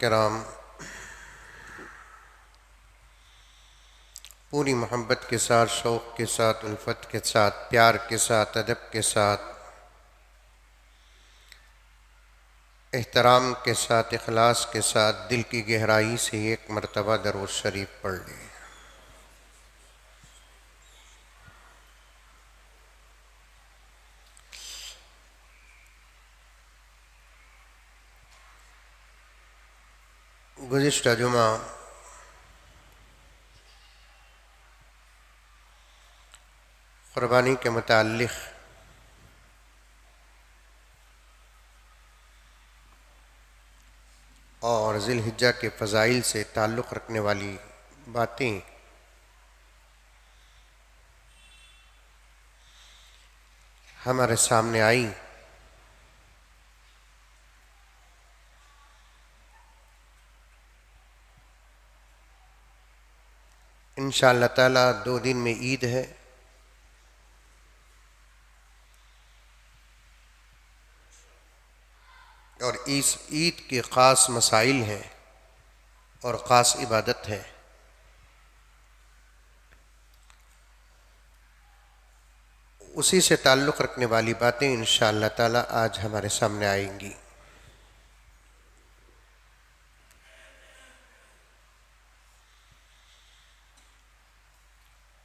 किराम, पूरी मोहब्बत के साथ, शौक़ के साथ, उल्फत के साथ, प्यार के साथ, अदब के साथ, एहतराम के साथ, इखलास के साथ दिल की गहराई से एक मरतबा दरूद शरीफ पढ़ लें। गुज़िश्ता जुमा क़ुरबानी के मुताल्लिक़ और ज़िलहिज्जा के फ़ज़ाइल से ताल्लुक़ रखने वाली बातें हमारे सामने आई। इंशाअल्लाह ताला 2 दिन में ईद है और इस ईद के ख़ास मसाइल हैं और ख़ास इबादत है। उसी से ताल्लुक़ रखने वाली बातें इंशाअल्लाह ताला आज हमारे सामने आएंगी।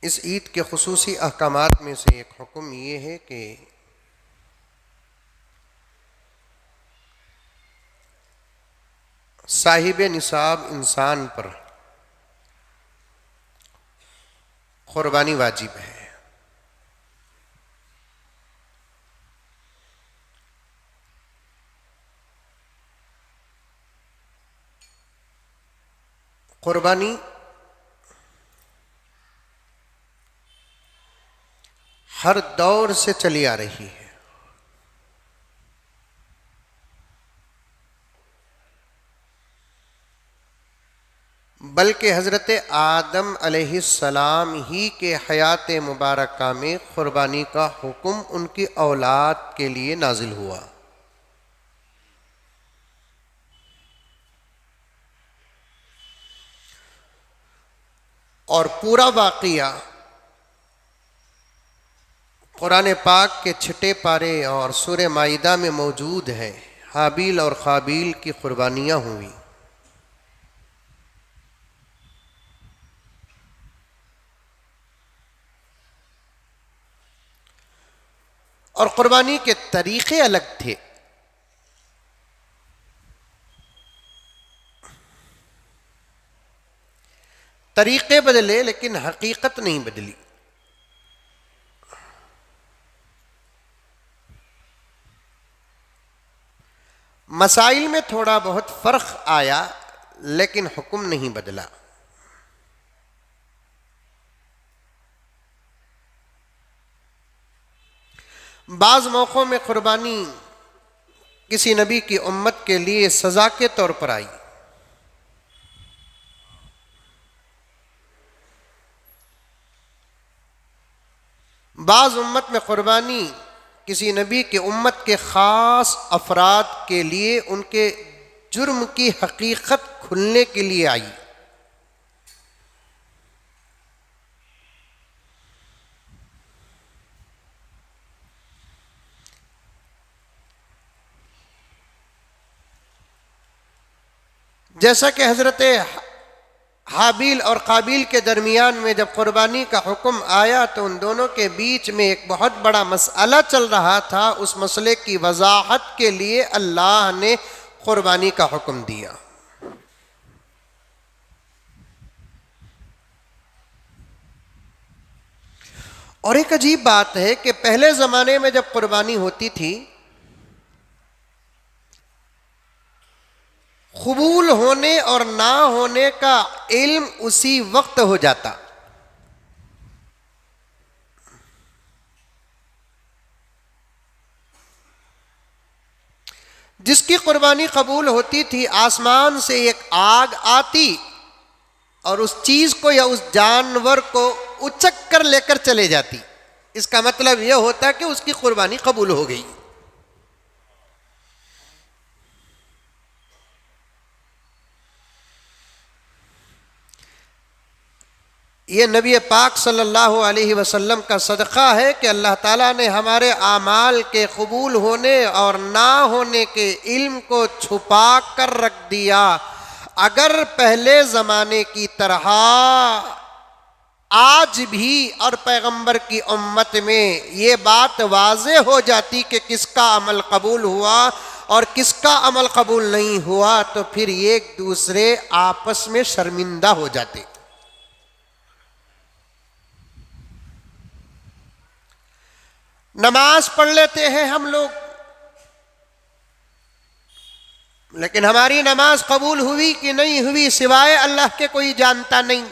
इस ईद के खुसूसी अहकामात में से एक हुक्म ये है कि साहिब निसाब इंसान पर कुर्बानी वाजिब है। कुर्बानी हर दौर से चली आ रही है। बल्कि हज़रत आदम अलैहिस्सलाम ही के हयात मुबारका में कुर्बानी का हुक्म उनकी औलाद के लिए नाजिल हुआ। और पूरा वाक़िया कुरान पाक के छठे पारे और सूरह माइदा में मौजूद है। हाबील और काबील की कुर्बानियाँ हुई। और कुर्बानी के तरीक़े अलग थे। तरीक़े बदले लेकिन हकीकत नहीं बदली। मसाइल में थोड़ा बहुत फ़र्क आया लेकिन हुक्म नहीं बदला। बाज़ मौक़ों में कुर्बानी किसी नबी की उम्मत के लिए सज़ा के तौर पर आई। बाज़ उम्मत में कुर्बानी किसी नबी के उम्मत के ख़ास अफराद के लिए उनके जुर्म की हकीकत खुलने के लिए आई। जैसा कि हज़रत हाबील और काबील के दरमियान में जब कुर्बानी का हुक्म आया तो उन दोनों के बीच में एक बहुत बड़ा मसला चल रहा था। उस मसले की वजाहत के लिए अल्लाह ने कुर्बानी का हुक्म दिया। और एक अजीब बात है कि पहले ज़माने में जब कुर्बानी होती थी, कबूल होने और ना होने का इल्म उसी वक्त हो जाता। जिसकी कुर्बानी कबूल होती थी, आसमान से एक आग आती और उस चीज को या उस जानवर को उचक कर लेकर चले जाती। इसका मतलब यह होता कि उसकी कुर्बानी कबूल हो गई। ये नबी पाक सल्लल्लाहु अलैहि वसल्लम का सदक़ा है कि अल्लाह ताला ने हमारे आमाल के कबूल होने और ना होने के इल्म को छुपा कर रख दिया। अगर पहले ज़माने की तरह आज भी और पैगंबर की उम्मत में ये बात वाज़े हो जाती कि किसका अमल कबूल हुआ और किसका अमल कबूल नहीं हुआ, तो फिर एक दूसरे आपस में शर्मिंदा हो जाते। नमाज पढ़ लेते हैं हम लोग, लेकिन हमारी नमाज कबूल हुई कि नहीं हुई सिवाय अल्लाह के कोई जानता नहीं।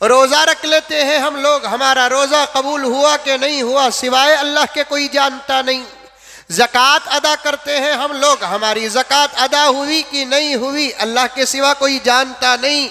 रोज़ा रख लेते हैं हम लोग, हमारा रोज़ा कबूल हुआ कि नहीं हुआ सिवाय अल्लाह के कोई जानता नहीं। ज़कात अदा करते हैं हम लोग, हमारी ज़कात अदा हुई कि नहीं हुई अल्लाह के सिवा कोई जानता नहीं।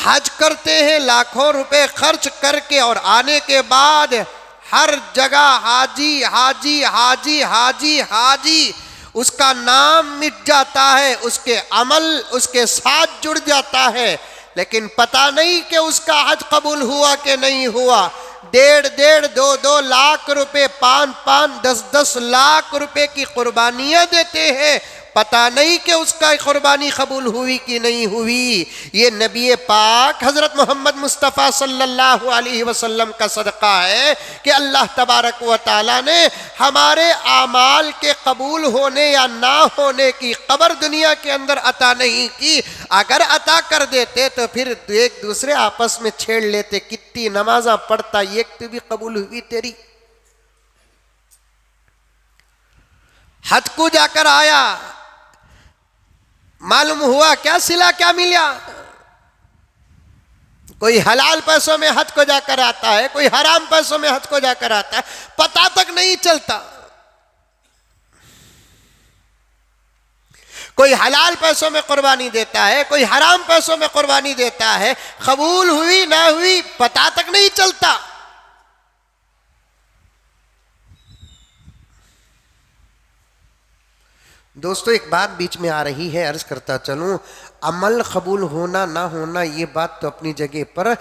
हज करते हैं लाखों रुपए खर्च करके और आने के बाद हर जगह हाजी हाजी हाजी हाजी हाजी, उसका नाम मिट जाता है, उसके अमल उसके साथ जुड़ जाता है, लेकिन पता नहीं कि उसका हज कबूल हुआ कि नहीं हुआ। 1.5 2 लाख रुपए, 5 10 लाख रुपए की कुर्बानियां देते हैं, पता नहीं कि उसका कुर्बानी कबूल हुई कि नहीं हुई। ये नबी पाक हज़रत मोहम्मद मुस्तफ़ा सल्लल्लाहु अलैहि वसल्लम का सदका है कि अल्लाह तबारक व तआला ने हमारे आमाल के कबूल होने या ना होने की खबर दुनिया के अंदर अता नहीं की। अगर अता कर देते तो फिर एक दूसरे आपस में छेड़ लेते, कितनी नमाजा पढ़ता, एक तो भी कबूल हुई तेरी। हज को जाकर आया, मालूम हुआ क्या सिला क्या मिला। कोई हलाल पैसों में हज को जाकर आता है, कोई हराम पैसों में हज को जाकर आता है, पता तक नहीं चलता। कोई हलाल पैसों में कुर्बानी देता है, कोई हराम पैसों में कुर्बानी देता है, कबूल हुई ना हुई पता तक नहीं चलता। दोस्तों एक बात बीच में आ रही है, अर्ज करता चलूं, अमल कबूल होना ना होना ये बात तो अपनी जगह पर।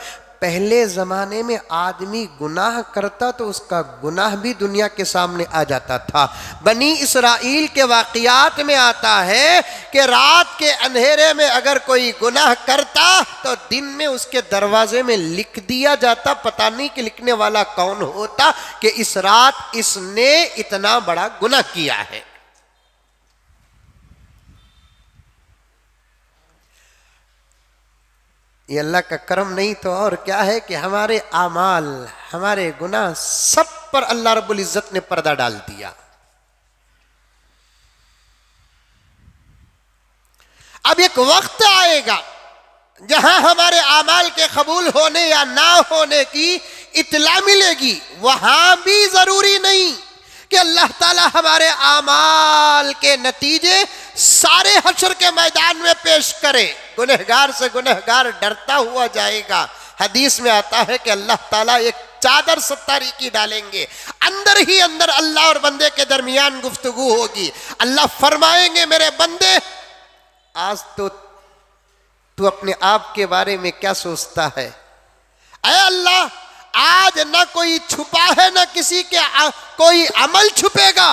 पहले ज़माने में आदमी गुनाह करता तो उसका गुनाह भी दुनिया के सामने आ जाता था। बनी इसराइल के वाक़ियात में आता है कि रात के अंधेरे में अगर कोई गुनाह करता तो दिन में उसके दरवाजे में लिख दिया जाता। पता नहीं कि लिखने वाला कौन होता कि इस रात इसने इतना बड़ा गुनाह किया है। ये अल्लाह का करम नहीं तो और क्या है कि हमारे आमाल, हमारे गुनाह सब पर अल्लाह रब्बुल इज्जत ने पर्दा डाल दिया। अब एक वक्त आएगा जहां हमारे आमाल के कबूल होने या ना होने की इत्तला मिलेगी। वहां भी जरूरी नहीं कि अल्लाह ताला हमारे आमाल के नतीजे सारे हश्र के मैदान में पेश करे। गुनहगार से गुनहगार डरता हुआ जाएगा। हदीस में आता है कि अल्लाह ताला एक चादर 70 की डालेंगे, अंदर ही अंदर अल्लाह और बंदे के दरमियान गुफ्तगू होगी। अल्लाह फरमाएंगे, मेरे बंदे आज तो तू अपने आप के बारे में क्या सोचता है? ऐ अल्लाह, आज न कोई छुपा है न किसी के कोई अमल छुपेगा,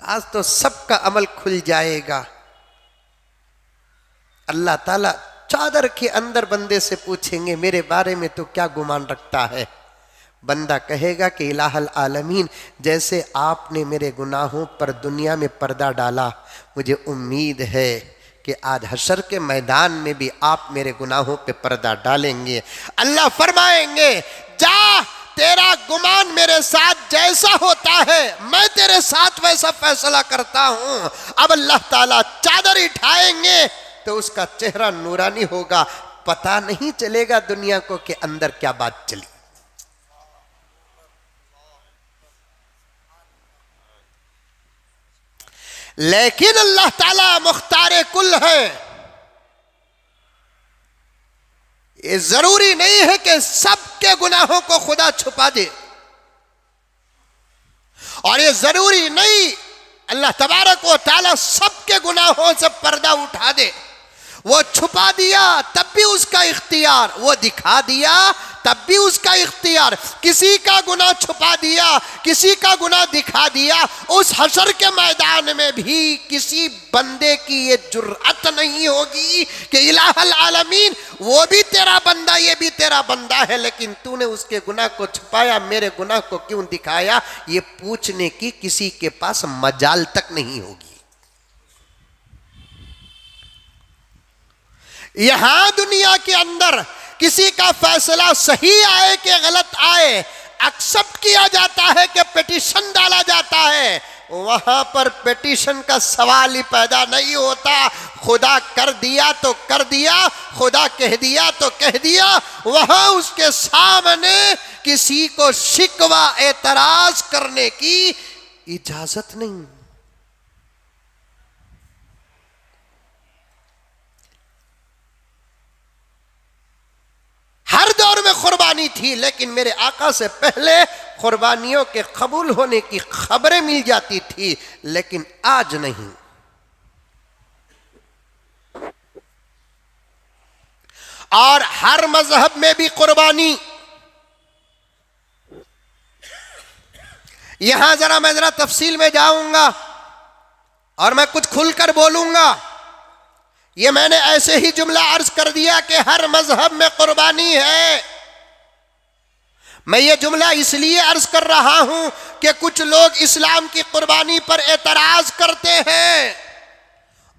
आज तो सबका अमल खुल जाएगा। अल्लाह ताला चादर के अंदर बंदे से पूछेंगे, मेरे बारे में तो क्या गुमान रखता है? बंदा कहेगा कि इलाहल आलमीन, जैसे आपने मेरे गुनाहों पर दुनिया में पर्दा डाला, मुझे उम्मीद है कि आज हशर के मैदान में भी आप मेरे गुनाहों पे पर्दा डालेंगे। अल्लाह फरमाएंगे, जा, तेरा गुमान मेरे साथ जैसा होता है मैं तेरे साथ वैसा फैसला करता हूं। अब अल्लाह ताला चादर उठाएंगे तो उसका चेहरा नूरानी होगा, पता नहीं चलेगा दुनिया को कि अंदर क्या बात चली। लेकिन अल्लाह ताला मुख्तारे कुल है। ये जरूरी नहीं है कि सबके गुनाहों को खुदा छुपा दे, और ये जरूरी नहीं अल्लाह तबारक व तआला सबके गुनाहों से पर्दा उठा दे। वो छुपा दिया तब भी उसका इख्तियार, वो दिखा दिया तब भी उसका इख्तियार। किसी का गुनाह छुपा दिया, किसी का गुनाह दिखा दिया, उस हशर के मैदान में भी किसी बंदे की ये जुर्अत नहीं होगी कि इलाहल आलमीन, वो भी तेरा बंदा, ये भी तेरा बंदा है, लेकिन तूने उसके गुनाह को छुपाया, मेरे गुनाह को क्यों दिखाया? ये पूछने की किसी के पास मजाल तक नहीं होगी। यहां दुनिया के अंदर किसी का फैसला सही आए कि गलत आए, एक्सेप्ट किया जाता है कि पिटीशन डाला जाता है। वहां पर पिटीशन का सवाल ही पैदा नहीं होता। खुदा कर दिया तो कर दिया, खुदा कह दिया तो कह दिया। वहां उसके सामने किसी को शिकवा एतराज करने की इजाजत नहीं। हर दौर में कुर्बानी थी, लेकिन मेरे आका से पहले कुर्बानियों के कबूल होने की खबरें मिल जाती थी, लेकिन आज नहीं। और हर मजहब में भी कुर्बानी। यहां जरा मैं तफसील में जाऊंगा। और मैं कुछ खुलकर बोलूंगा। ये मैंने ऐसे ही जुमला अर्ज कर दिया कि हर मजहब में कुर्बानी है। मैं ये जुमला इसलिए अर्ज कर रहा हूं कि कुछ लोग इस्लाम की कुर्बानी पर एतराज करते हैं।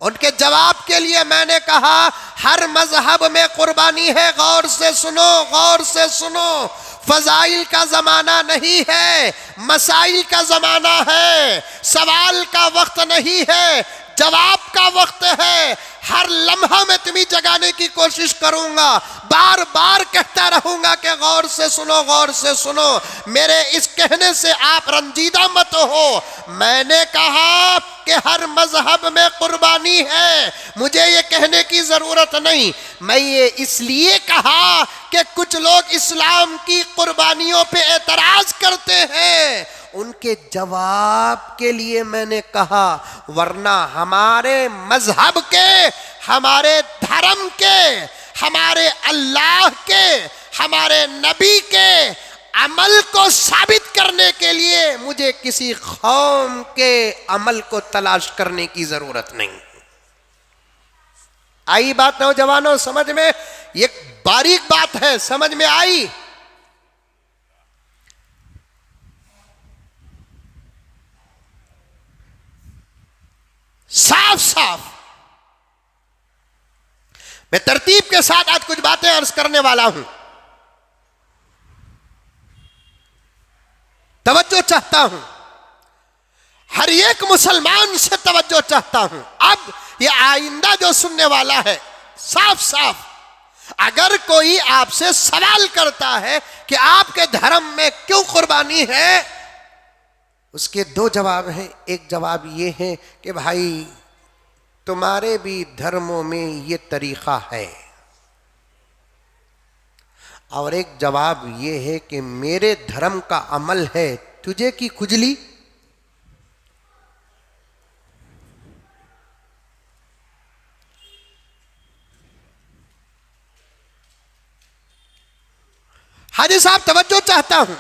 उनके जवाब के लिए मैंने कहा हर मजहब में कुर्बानी है। गौर से सुनो, गौर से सुनो। फजाइल का जमाना नहीं है, मसाइल का जमाना है। सवाल का वक्त नहीं है, जवाब का वक्त है। हर लम्हा में तुम्हें जगाने की कोशिश करूंगा, बार बार कहता रहूंगा कि गौर से सुनो, गौर से सुनो। मेरे इस कहने से आप रंजीदा मत हो। मैंने कहा कि हर मजहब में कुर्बानी है, मुझे ये कहने की जरूरत नहीं। मैं ये इसलिए कहा कि कुछ लोग इस्लाम की कुर्बानियों पे एतराज करते हैं, उनके जवाब के लिए मैंने कहा। वरना हमारे मजहब के, हमारे धर्म के, हमारे अल्लाह के, हमारे नबी के अमल को साबित करने के लिए मुझे किसी कौम के अमल को तलाश करने की जरूरत नहीं। आई बात नौजवानों समझ में? ये बारीक बात है, समझ में आई? साफ साफ मैं तरतीब के साथ आज कुछ बातें अर्ज करने वाला हूं। तवज्जो चाहता हूं, हर एक मुसलमान से तवज्जो चाहता हूं। अब ये आइंदा जो सुनने वाला है, साफ साफ अगर कोई आपसे सवाल करता है कि आपके धर्म में क्यों कुर्बानी है, उसके दो जवाब हैं। एक जवाब ये है कि भाई तुम्हारे भी धर्मों में ये तरीका है, और एक जवाब ये है कि मेरे धर्म का अमल है, तुझे की खुजली। हाजी साहब तवज्जो चाहता हूं।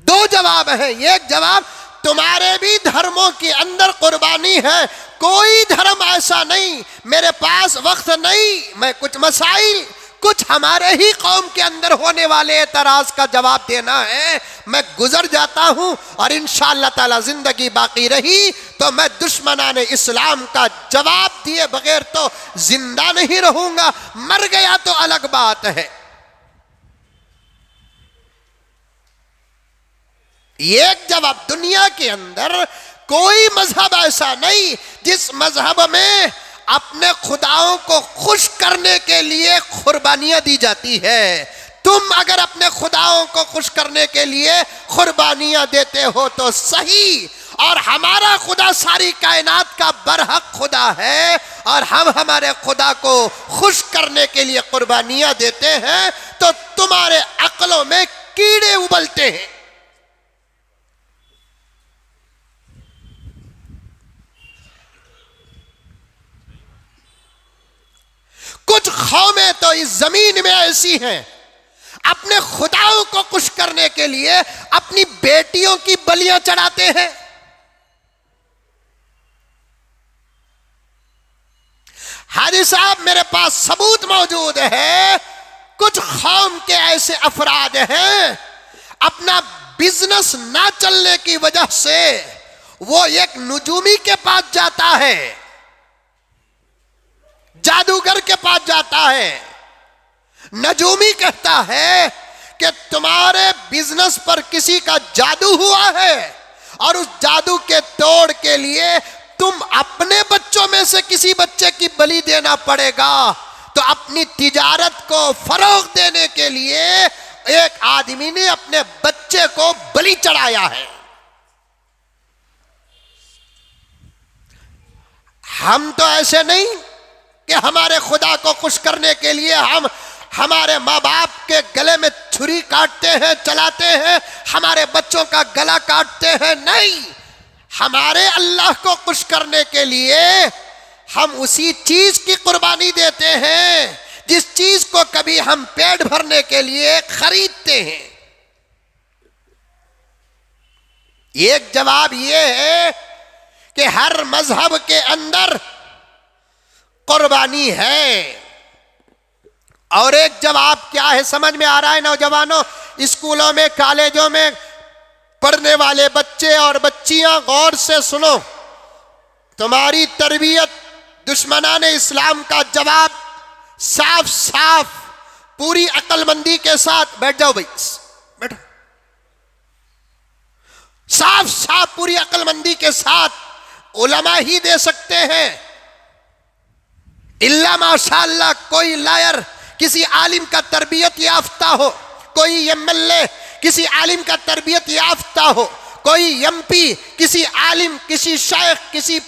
दो जवाब है। एक जवाब तुम्हारे भी धर्मों के अंदर कुर्बानी है, कोई धर्म ऐसा नहीं, मेरे पास वक्त नहीं, मैं कुछ मसाइल, कुछ हमारे ही कौम के अंदर होने वाले एतराज का जवाब देना है, मैं गुजर जाता हूं। और इंशाअल्लाह ताला जिंदगी बाकी रही तो मैं दुश्मनाने इस्लाम का जवाब दिए बगैर तो जिंदा नहीं रहूंगा। मर गया तो अलग बात है। एक जवाब, दुनिया के अंदर कोई मजहब ऐसा नहीं जिस मजहब में अपने खुदाओं को खुश करने के लिए कुर्बानियां दी जाती है। तुम अगर अपने खुदाओं को खुश करने के लिए कुर्बानियां देते हो तो सही, और हमारा खुदा सारी कायनात का बरहक खुदा है, और हम हमारे खुदा को खुश करने के लिए कुर्बानियां देते हैं, तो तुम्हारे अक्लों में कीड़े उबलते हैं। कुछ कौमें तो इस जमीन में ऐसी हैं, अपने खुदाओं को खुश करने के लिए अपनी बेटियों की बलियां चढ़ाते हैं। हाजी साहब मेरे पास सबूत मौजूद है। कुछ कौम के ऐसे अफराद हैं, अपना बिजनेस ना चलने की वजह से वो एक नुजूमी के पास जाता है, जादूगर के पास जाता है। नजूमी कहता है कि तुम्हारे बिजनेस पर किसी का जादू हुआ है, और उस जादू के तोड़ के लिए तुम अपने बच्चों में से किसी बच्चे की बलि देना पड़ेगा। तो अपनी तिजारत को फरोग देने के लिए एक आदमी ने अपने बच्चे को बलि चढ़ाया है। हम तो ऐसे नहीं कि हमारे खुदा को खुश करने के लिए हम हमारे माँ बाप के गले में छुरी काटते हैं, चलाते हैं, हमारे बच्चों का गला काटते हैं। नहीं, हमारे अल्लाह को खुश करने के लिए हम उसी चीज की कुर्बानी देते हैं जिस चीज को कभी हम पेट भरने के लिए खरीदते हैं। एक जवाब यह है कि हर मजहब के अंदर कुर्बानी है। और एक जवाब क्या है समझ में आ रहा है नौजवानों? स्कूलों में कॉलेजों में पढ़ने वाले बच्चे और बच्चियां गौर से सुनो, तुम्हारी तरबियत दुश्मनाने इस्लाम का जवाब साफ साफ पूरी अक्लमंदी के साथ, बैठ जाओ भाई बैठो, साफ साफ पूरी अक्लमंदी के साथ उलमा ही दे सकते हैं। इल्ला माशाअल्लाह कोई लायर किसी आलिम का तरबियत याफ्ता हो, कोई एमएलए किसी आलिम का तरबियत याफ्ता हो, कोई एमपी किसी आलिम, किसी शेख, किसी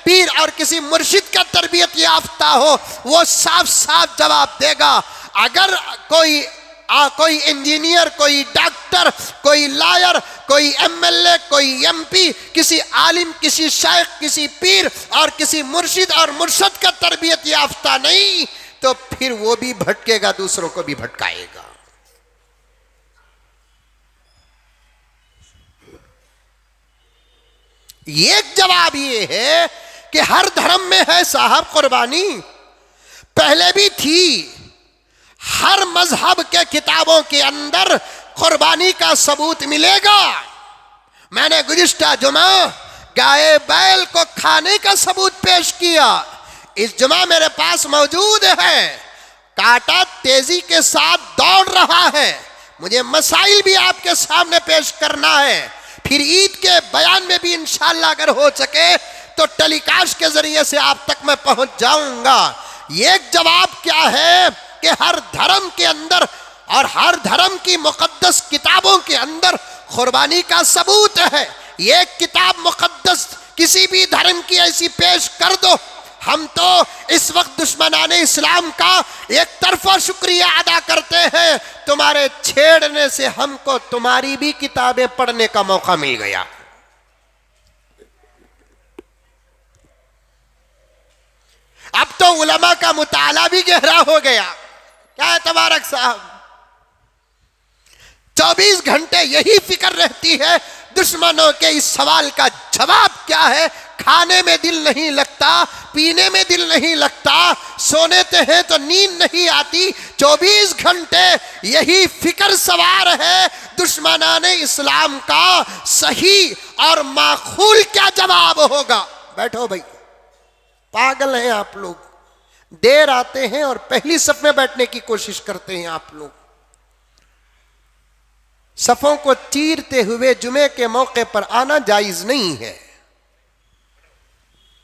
पीर और किसी मुर्शिद का तरबियत याफ्ता हो, वो साफ साफ जवाब देगा। अगर कोई इंजीनियर, कोई डॉक्टर, कोई लायर, कोई एमएलए, कोई एमपी किसी आलिम, किसी शेख, किसी पीर और किसी मुर्शिद और मुर्शद का तरबियत याफ्ता नहीं, तो फिर वो भी भटकेगा, दूसरों को भी भटकाएगा। एक जवाब ये है कि हर धर्म में है साहब कुर्बानी, पहले भी थी। हर मजहब के किताबों के अंदर कुर्बानी का सबूत मिलेगा। मैंने गुज़िश्ता जुमा गाय बैल को खाने का सबूत पेश किया, इस जुमा मेरे पास मौजूद है। कांटा तेजी के साथ दौड़ रहा है, मुझे मसाइल भी आपके सामने पेश करना है। फिर ईद के बयान में भी इंशाअल्लाह अगर हो सके तो टेलीकास्ट के जरिए से आप तक मैं पहुंच जाऊंगा। एक जवाब क्या है कि हर धर्म के अंदर और हर धर्म की मुकद्दस किताबों के अंदर कुर्बानी का सबूत है। एक किताब मुकद्दस किसी भी धर्म की ऐसी पेश कर दो, हम तो इस वक्त दुश्मनाने इस्लाम का एक तरफा शुक्रिया अदा करते हैं, तुम्हारे छेड़ने से हमको तुम्हारी भी किताबें पढ़ने का मौका मिल गया। अब तो उलमा का मुताला भी गहरा हो गया। क्या है तबारक साहब, 24 घंटे यही फिक्र रहती है दुश्मनों के इस सवाल का जवाब क्या है। खाने में दिल नहीं लगता, पीने में दिल नहीं लगता, सोने हैं तो नींद नहीं आती, 24 घंटे यही फिक्र सवार है दुश्मनाने इस्लाम का सही और माखूल क्या जवाब होगा। बैठो भाई, पागल हैं आप लोग, देर आते हैं और पहली सफ में बैठने की कोशिश करते हैं आप लोग। सफों को चीरते हुए जुमे के मौके पर आना जायज नहीं है।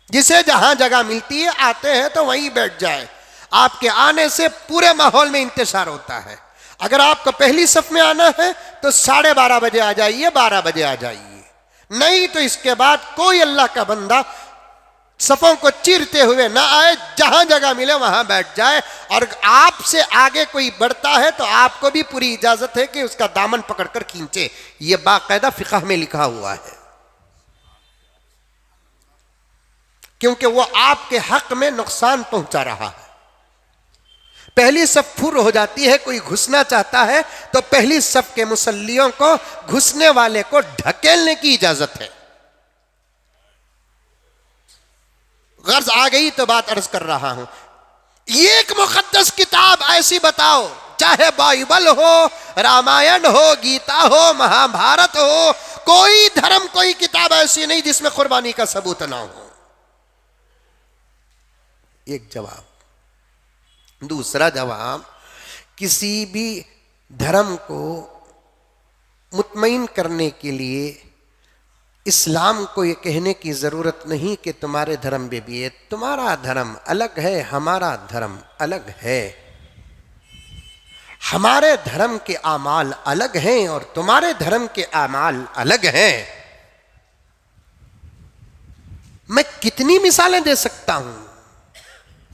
जिसे जहां जगह मिलती है आते हैं तो वहीं बैठ जाए। आपके आने से पूरे माहौल में इंतशार होता है। अगर आपको पहली सफ में आना है तो 12:30 बजे आ जाइए, 12 बजे आ जाइए, नहीं तो इसके बाद कोई अल्लाह का बंदा सफों को चीरते हुए ना आए, जहां जगह मिले वहां बैठ जाए। और आपसे आगे कोई बढ़ता है तो आपको भी पूरी इजाजत है कि उसका दामन पकड़कर खींचे। यह बाकायदा फिक़ह में लिखा हुआ है, क्योंकि वो आपके हक में नुकसान पहुंचा रहा है। पहली सफ फुर हो जाती है, कोई घुसना चाहता है तो पहली सफ के मुसल्लियों को घुसने वाले को ढकेलने की इजाजत है। गर्ज आ गई तो बात अर्ज कर रहा हूं। एक मुकद्दस किताब ऐसी बताओ, चाहे बाइबल हो, रामायण हो, गीता हो, महाभारत हो, कोई धर्म कोई किताब ऐसी नहीं जिसमें कुर्बानी का सबूत ना हो। एक जवाब। दूसरा जवाब, किसी भी धर्म को मुतमईन करने के लिए इस्लाम को ये कहने की ज़रूरत नहीं कि तुम्हारे धर्म में भी है, तुम्हारा धर्म अलग है, हमारा धर्म अलग है, हमारे धर्म के आमाल अलग हैं और तुम्हारे धर्म के आमाल अलग हैं। मैं कितनी मिसालें दे सकता हूं।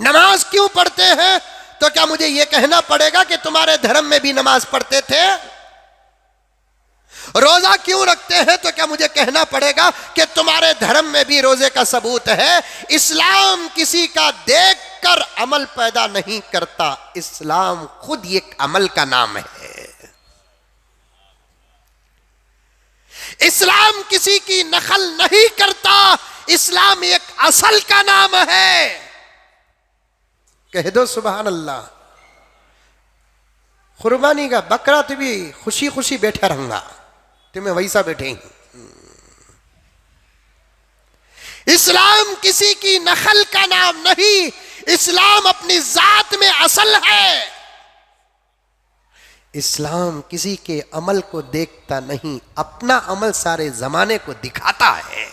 नमाज क्यों पढ़ते हैं तो क्या मुझे यह कहना पड़ेगा कि तुम्हारे धर्म में भी नमाज पढ़ते थे? रोजा क्यों रखते हैं तो क्या मुझे कहना पड़ेगा कि तुम्हारे धर्म में भी रोजे का सबूत है? इस्लाम किसी का देखकर अमल पैदा नहीं करता, इस्लाम खुद एक अमल का नाम है। इस्लाम किसी की नकल नहीं करता, इस्लाम एक असल का नाम है। कह दो सुभान अल्लाह। कुर्बानी का बकरा तो भी खुशी खुशी बैठा रहूंगा, तुम्हें वैसा बैठेंगे। इस्लाम किसी की नकल का नाम नहीं, इस्लाम अपनी जात में असल है। इस्लाम किसी के अमल को देखता नहीं, अपना अमल सारे जमाने को दिखाता है।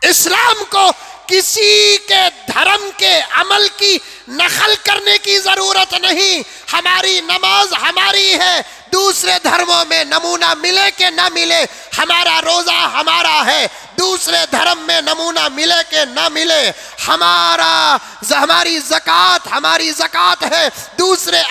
इस्लाम को किसी के धर्म के अमल की नकल करने की जरूरत नहीं। हमारी नमाज हमारी है, दूसरे धर्मों में नमूना मिले कि ना मिले। हमारा रोजा हमारा है, दूसरे धर्म में नमूना मिले कि ना मिले। हमारी ज़कात है, दूसरे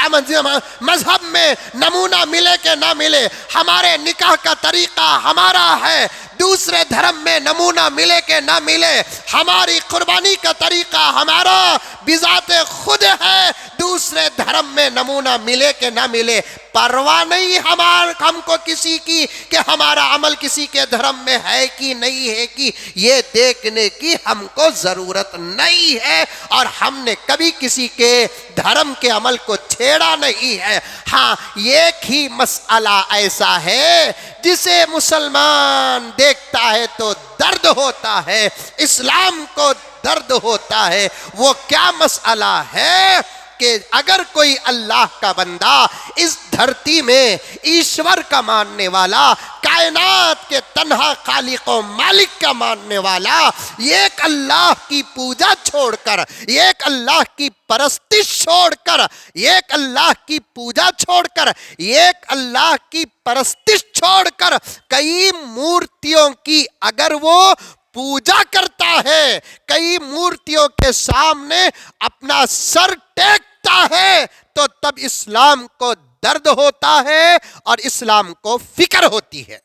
मजहब में नमूना मिले कि ना मिले। हमारे निकाह का तरीका हमारा है, दूसरे धर्म में नमूना मिले कि ना मिले। हमारी कुर्बानी का तरीका हमारा बिजाते खुद है, दूसरे धर्म में नमूना मिले कि ना मिले। परवाह नहीं हमको किसी की कि हमारा अमल किसी के धर्म में है कि नहीं है, कि ये देखने की हमको जरूरत नहीं है। और हमने कभी किसी के धर्म के अमल को छेड़ा नहीं है। हाँ, एक ही मसला ऐसा है जिसे मुसलमान देखता है तो दर्द होता है, इस्लाम को दर्द होता है। वो क्या मसला है कि अगर कोई अल्लाह का बंदा इस धरती में ईश्वर का मानने वाला, कायनात के तन्हा खालिक और मालिक का मानने वाला, एक अल्लाह की पूजा छोड़कर, एक अल्लाह की परस्तिश छोड़कर, एक अल्लाह की पूजा छोड़कर, एक अल्लाह की परस्तिश छोड़कर कई मूर्तियों की अगर वो पूजा करता है, कई मूर्तियों के सामने अपना सर टेकता है, तो तब इस्लाम को दर्द होता है और इस्लाम को फिक्र होती है।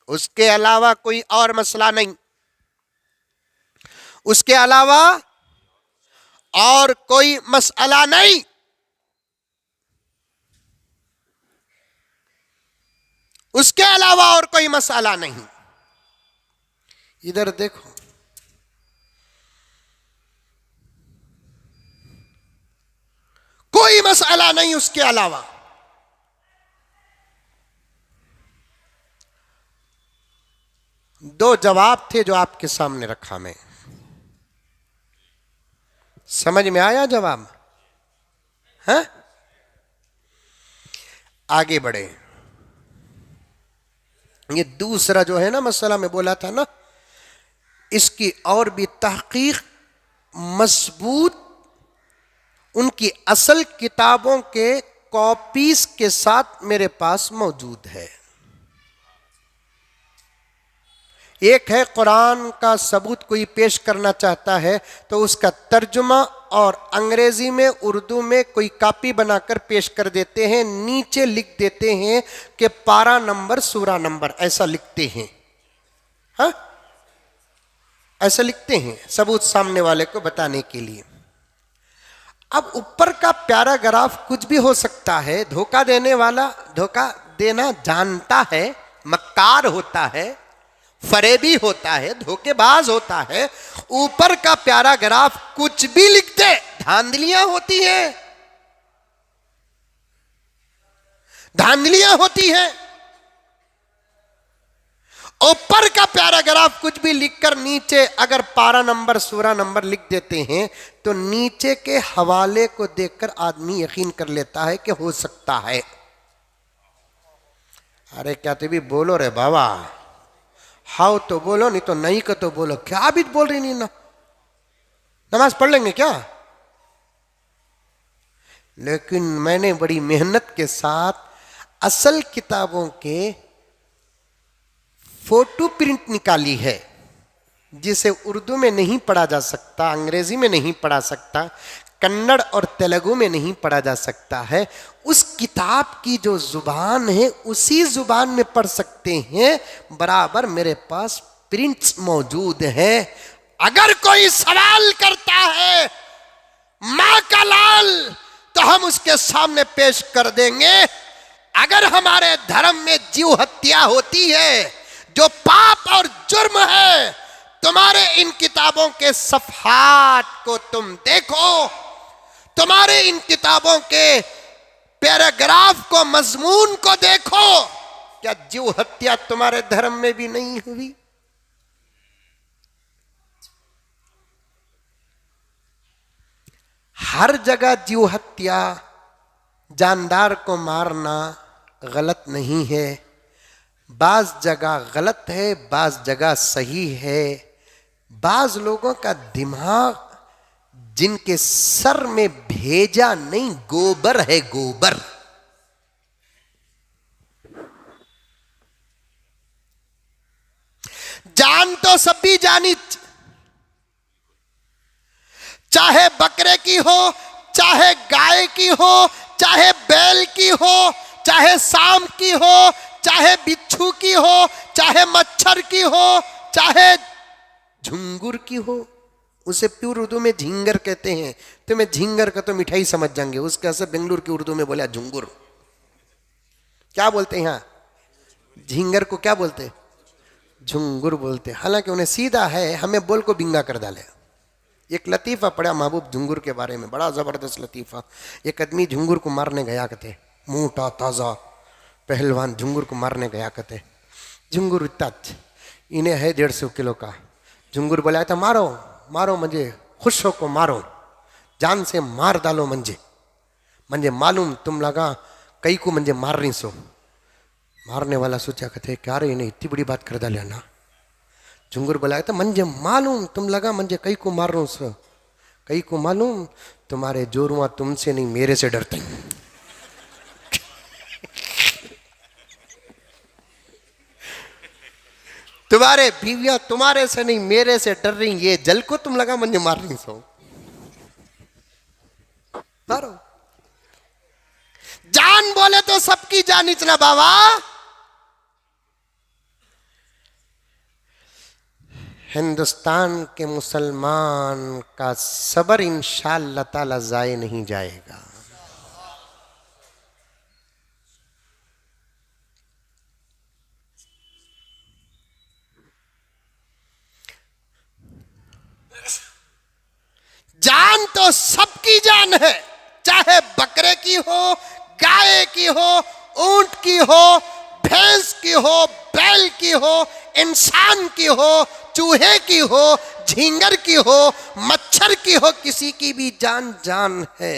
उसके अलावा कोई और मसला नहीं, उसके अलावा और कोई मसला नहीं। उसके अलावा और कोई मसला नहीं। इधर देखो, कोई मसला नहीं उसके अलावा। दो जवाब थे जो आपके सामने रखा मैं, समझ में आया जवाब? है? आगे बढ़े। ये दूसरा जो है ना मसला मैं बोला था ना, इसकी और भी तहकीक मजबूत उनकी असल किताबों के कॉपीज के साथ मेरे पास मौजूद है। एक है कुरान का सबूत कोई पेश करना चाहता है तो उसका तर्जुमा और अंग्रेजी में उर्दू में कोई कॉपी बनाकर पेश कर देते हैं, नीचे लिख देते हैं कि पारा नंबर सूरा नंबर, ऐसा लिखते हैं। हाँ, ऐसा लिखते हैं सबूत सामने वाले को बताने के लिए। अब ऊपर का पैराग्राफ कुछ भी हो सकता है, धोखा देने वाला धोखा देना जानता है, मक्कार होता है, फरेबी होता है, धोखेबाज होता है। ऊपर का पैराग्राफ कुछ भी लिख दे, धांधलियां होती हैं, धांधलियां होती हैं। ऊपर का पैराग्राफ कुछ भी लिखकर नीचे अगर पारा नंबर सूरा नंबर लिख देते हैं तो नीचे के हवाले को देखकर आदमी यकीन कर लेता है कि हो सकता है। अरे क्या तो भी बोलो रे बाबा, हाउ तो बोलो, नहीं तो नहीं का तो बोलो। क्या भी बोल रही नहीं ना, नमाज पढ़ लेंगे क्या? लेकिन मैंने बड़ी मेहनत के साथ असल किताबों के फोटो प्रिंट निकाली है, जिसे उर्दू में नहीं पढ़ा जा सकता, अंग्रेजी में नहीं पढ़ा सकता, कन्नड़ और तेलुगु में नहीं पढ़ा जा सकता है। उस किताब की जो जुबान है उसी जुबान में पढ़ सकते हैं। बराबर मेरे पास प्रिंट्स मौजूद हैं। अगर कोई सवाल करता है माँ का लाल, तो हम उसके सामने पेश कर देंगे अगर हमारे धर्म में जीव हत्या होती है जो पाप और जुर्म है, तुम्हारे इन किताबों के सफ़हात को तुम देखो, तुम्हारे इन किताबों के पैराग्राफ को, मजमून को देखो, क्या जीव हत्या तुम्हारे धर्म में भी नहीं हुई? हर जगह जीव हत्या, जानदार को मारना गलत नहीं है। बाज जगह गलत है, बाज जगह सही है। बाज लोगों का दिमाग जिनके सर में भेजा नहीं, गोबर है, गोबर। जान तो सब भी जानी, चाहे बकरे की हो, चाहे गाय की हो, चाहे बैल की हो, चाहे सांप की हो, चाहे बिच्छू की हो, चाहे मच्छर की हो, चाहे झुंगुर की हो। उसे प्योर उर्दू में झिंगर कहते हैं। तुम्हें झिंगर का तो मिठाई समझ जाएंगे, उसका से बेंगलुरु की उर्दू में बोला झुंगुर। क्या बोलते हैं यहाँ? झिंगर को क्या बोलते? झुंगुर बोलते। हालांकि उन्हें सीधा है, हमें बोल को बिंगा कर डाले। एक लतीफ़ा पढ़ा महबूब झुंगुर के बारे में, बड़ा ज़बरदस्त लतीफ़ा। एक आदमी झुंगुर को मारने गया कहते, मोटा ताज़ा पहलवान झुंगुर को मारने गया कहते। झुंगुर इतना इन्हें है 150 किलो का। झुंगुर बोला था, मारो मारो मुझे, खुश हो को मारो, जान से मार डालो मुझे मालूम तुम लगा कई को मुझे मार रही सो। मारने वाला सोचा कहते, क्या रे इन्हें इतनी बड़ी बात कर डाले ना। झुंगुर बोला था, मुझे मालूम तुम लगा मुझे कई को मार रहा हूं सो। कई को मालूम तुम्हारे जोरुआ तुमसे नहीं मेरे से डरते हैं। तुम्हारे बीवियां तुम्हारे से नहीं मेरे से डर रही, ये जल को तुम लगा मुझे मार रही सो। मारो। जान बोले तो सबकी जान इतना बाबा। हिंदुस्तान के मुसलमान का सबर इंशाअल्लाह ताला जाए नहीं जाएगा। जान तो सबकी जान है, चाहे बकरे की हो, गाय की हो, ऊंट की हो, भैंस की हो, बैल की हो, इंसान की हो, चूहे की हो, झींगर की हो, मच्छर की हो, किसी की भी जान जान है।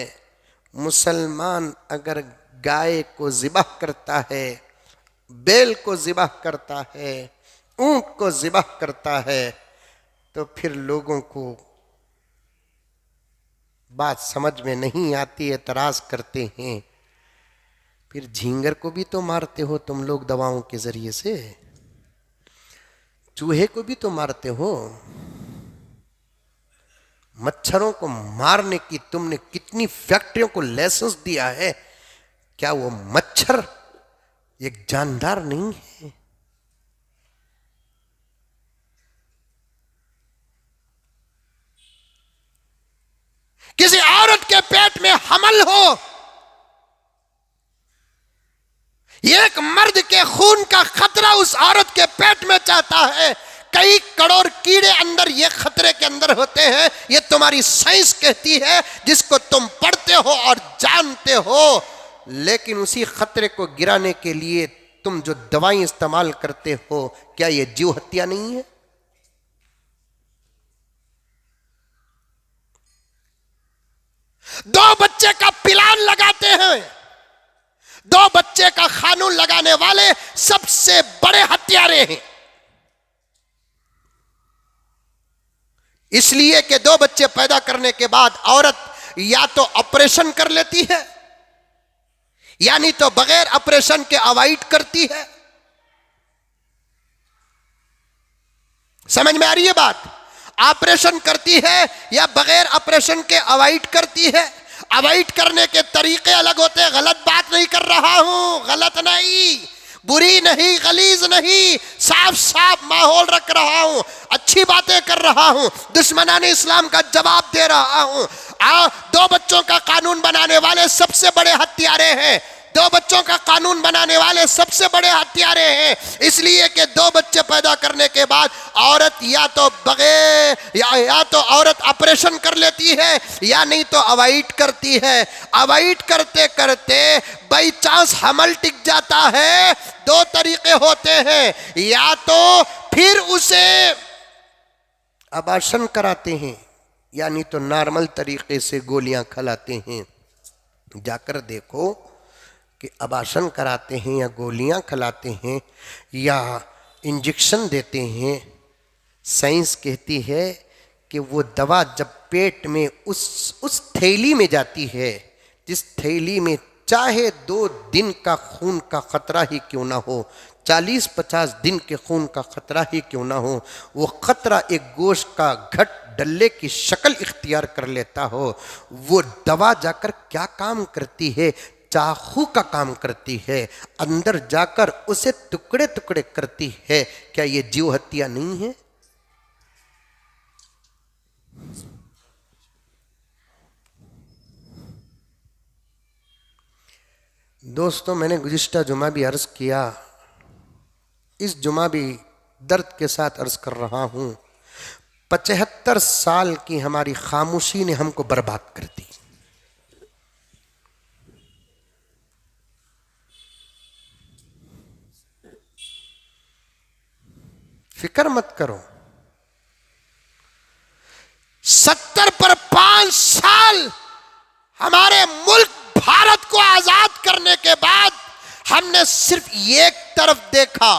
मुसलमान अगर गाय को ज़िबह करता है, बैल को ज़िबह करता है, ऊंट को ज़िबह करता है, तो फिर लोगों को बात समझ में नहीं आती, एतराज करते हैं। फिर झींगर को भी तो मारते हो तुम लोग दवाओं के जरिए से, चूहे को भी तो मारते हो। मच्छरों को मारने की तुमने कितनी फैक्ट्रियों को लाइसेंस दिया है, क्या वो मच्छर एक जानदार नहीं है? किसी औरत के पेट में हमल हो, एक मर्द के खून का खतरा उस औरत के पेट में चाहता है। कई करोड़ कीड़े अंदर ये खतरे के अंदर होते हैं, ये तुम्हारी साइंस कहती है, जिसको तुम पढ़ते हो और जानते हो। लेकिन उसी खतरे को गिराने के लिए तुम जो दवाई इस्तेमाल करते हो, क्या ये जीव हत्या नहीं है? दो बच्चे का पिलान लगाते हैं, दो बच्चे का कानून लगाने वाले सबसे बड़े हत्यारे हैं। इसलिए कि दो बच्चे पैदा करने के बाद औरत या तो ऑपरेशन कर लेती है, यानी तो बगैर ऑपरेशन के अवॉइड करती है। समझ में आ रही है बात? ऑपरेशन करती है या बगैर ऑपरेशन के अवॉइड करती है। अवॉइड करने के तरीके अलग होते हैं। गलत बात नहीं कर रहा हूं, गलत नहीं, बुरी नहीं, गलीज नहीं, साफ साफ माहौल रख रहा हूं, अच्छी बातें कर रहा हूं, दुश्मनाने इस्लाम का जवाब दे रहा हूं। दो बच्चों का कानून बनाने वाले सबसे बड़े हत्यारे हैं। दो बच्चों का कानून बनाने वाले सबसे बड़े हत्यारे हैं, इसलिए कि दो बच्चे पैदा करने के बाद औरत या तो बगैर या तो औरत ऑपरेशन कर लेती है या नहीं तो अवॉइड करती है। अवॉइड करते करते बाई चांस हमल टिक जाता है। दो तरीके होते हैं, या तो फिर उसे अबार्शन कराते हैं यानी तो नॉर्मल तरीके से गोलियां खिलाते हैं। जाकर देखो कि अबार्शन कराते हैं या गोलियां खिलाते हैं या इंजेक्शन देते हैं। साइंस कहती है कि वो दवा जब पेट में उस थैली में जाती है, जिस थैली में चाहे 2 दिन का खून का खतरा ही क्यों ना हो, 40-50 दिन के खून का खतरा ही क्यों ना हो, वो खतरा एक गोश्त का घट डल्ले की शक्ल इख्तियार कर लेता हो, वो दवा जाकर क्या काम करती है? चाकू का काम करती है, अंदर जाकर उसे टुकड़े टुकड़े करती है। क्या ये जीव हत्या नहीं है? दोस्तों, मैंने गुज़िश्ता जुमा भी अर्ज किया, इस जुमा भी दर्द के साथ अर्ज कर रहा हूं, 75 साल की हमारी खामोशी ने हमको बर्बाद कर दी। फिक्र मत करो, 70 पर 5 साल हमारे मुल्क भारत को आजाद करने के बाद हमने सिर्फ एक तरफ देखा,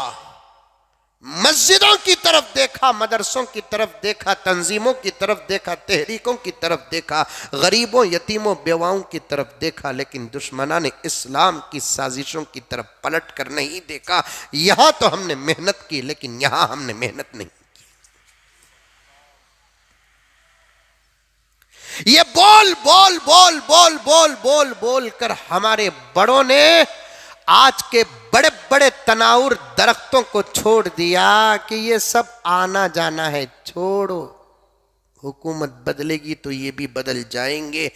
मस्जिदों की तरफ देखा, मदरसों की तरफ देखा, तंजीमों की तरफ देखा, तहरीकों की तरफ देखा, गरीबों, यतीमों, बेवाओं की तरफ देखा, लेकिन दुश्मनान ने इस्लाम की साजिशों की तरफ पलट कर नहीं देखा। यहां तो हमने मेहनत की, लेकिन यहां हमने मेहनत नहीं। ये बोल बोल बोल बोल बोल बोल बोल कर हमारे बड़ों ने आज के बड़े बड़े तनाउर दरख्तों को छोड़ दिया कि ये सब आना जाना है, छोड़ो, हुकूमत बदलेगी तो ये भी बदल जाएंगे।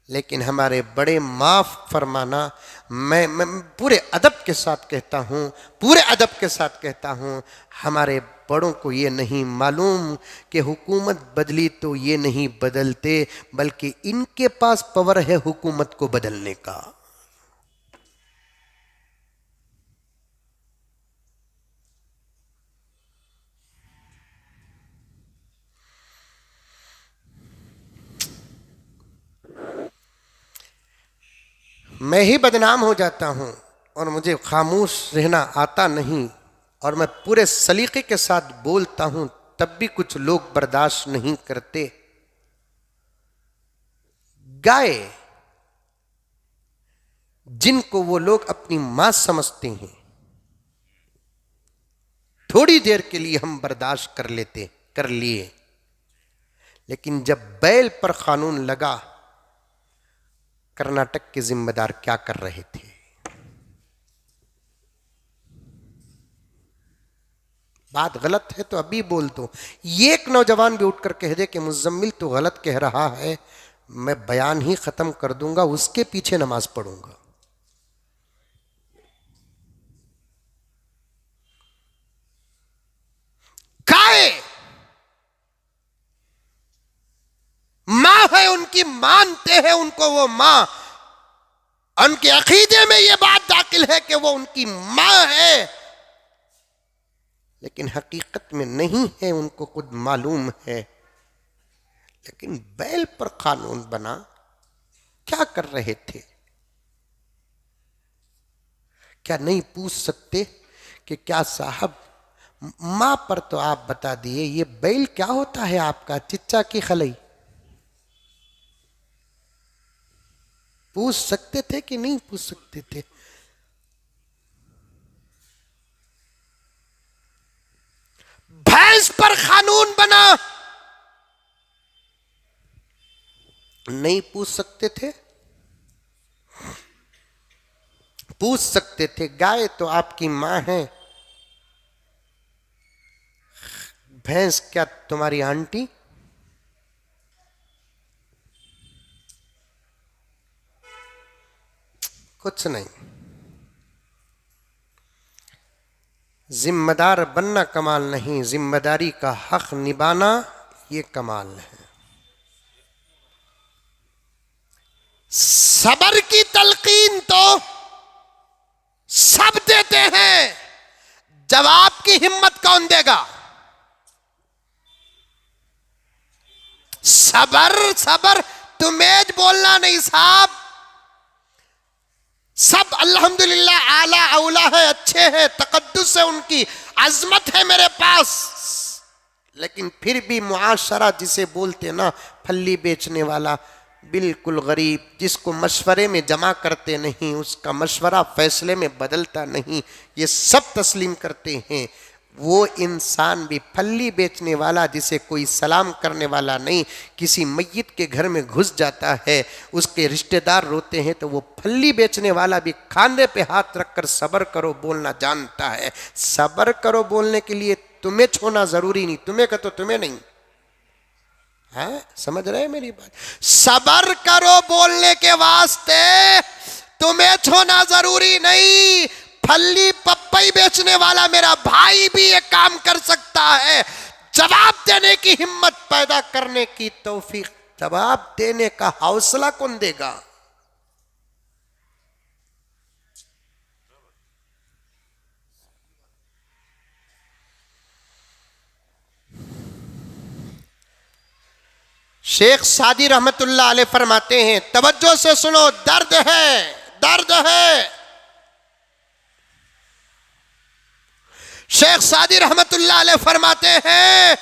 लेकिन हमारे बड़े माफ फरमाना, मैं पूरे अदब के साथ कहता हूँ, पूरे अदब के साथ कहता हूँ, हमारे बड़ों को ये नहीं मालूम कि हुकूमत बदली तो ये नहीं बदलते, बल्कि इनके पास पावर है हुकूमत को बदलने का। मैं ही बदनाम हो जाता हूँ और मुझे खामोश रहना आता नहीं, और मैं पूरे सलीके के साथ बोलता हूँ, तब भी कुछ लोग बर्दाश्त नहीं करते। गाय जिनको वो लोग अपनी मां समझते हैं, थोड़ी देर के लिए हम बर्दाश्त कर लिए, लेकिन जब बैल पर कानून लगा, कर्नाटक के जिम्मेदार क्या कर रहे थे? बात गलत है तो अभी बोल दो। एक नौजवान भी उठकर कह दे कि मुजम्मिल तो गलत कह रहा है, मैं बयान ही खत्म कर दूंगा, उसके पीछे नमाज पढ़ूंगा। गाय मां है, उनकी मानते हैं उनको वो मां, उनके अकीदे में ये बात दाखिल है कि वो उनकी मां है, लेकिन हकीकत में नहीं है, उनको खुद मालूम है। लेकिन बैल पर कानून बना, क्या कर रहे थे? क्या नहीं पूछ सकते कि क्या साहब, मां पर तो आप बता दिए, ये बैल क्या होता है आपका? चिच्चा की खलई। पूछ सकते थे कि नहीं पूछ सकते थे? भैंस पर कानून बना, नहीं पूछ सकते थे? पूछ सकते थे। गाय तो आपकी मां है, भैंस क्या तुम्हारी आंटी? कुछ नहीं। जिम्मेदार बनना कमाल नहीं, जिम्मेदारी का हक निभाना ये कमाल है। सबर की तलकीन तो सब देते हैं, जवाब की हिम्मत कौन देगा? सबर सबर तुम्हें बोलना नहीं साहब, सब अल्हम्दुलिल्लाह आला औला है, अच्छे हैं, तकद्दुस है, उनकी अजमत है मेरे पास, लेकिन फिर भी मुआशरा जिसे बोलते ना, फल्ली बेचने वाला, बिल्कुल गरीब, जिसको मशवरे में जमा करते नहीं, उसका मशवरा फैसले में बदलता नहीं, ये सब तस्लीम करते हैं। वो इंसान भी फल्ली बेचने वाला, जिसे कोई सलाम करने वाला नहीं, किसी मय्यत के घर में घुस जाता है, उसके रिश्तेदार रोते हैं तो वो फल्ली बेचने वाला भी खांधे पे हाथ रखकर सब्र करो बोलना जानता है। सब्र करो बोलने के लिए तुम्हें छोड़ना जरूरी नहीं, तुम्हें का तो तुम्हें नहीं है, समझ रहे हैं मेरी बात? सब्र करो बोलने के वास्ते तुम्हें छोड़ना जरूरी नहीं। फल्ली पपई बेचने वाला मेरा भाई भी ये काम कर सकता है। जवाब देने की हिम्मत पैदा करने की तौफीक, जवाब देने का हौसला कौन देगा? शेख सादी रहमतुल्लाह अलैह फरमाते हैं, तवज्जो से सुनो, दर्द है, दर्द है। शेख सादी रहमतुल्लाह अलैह फरमाते हैं,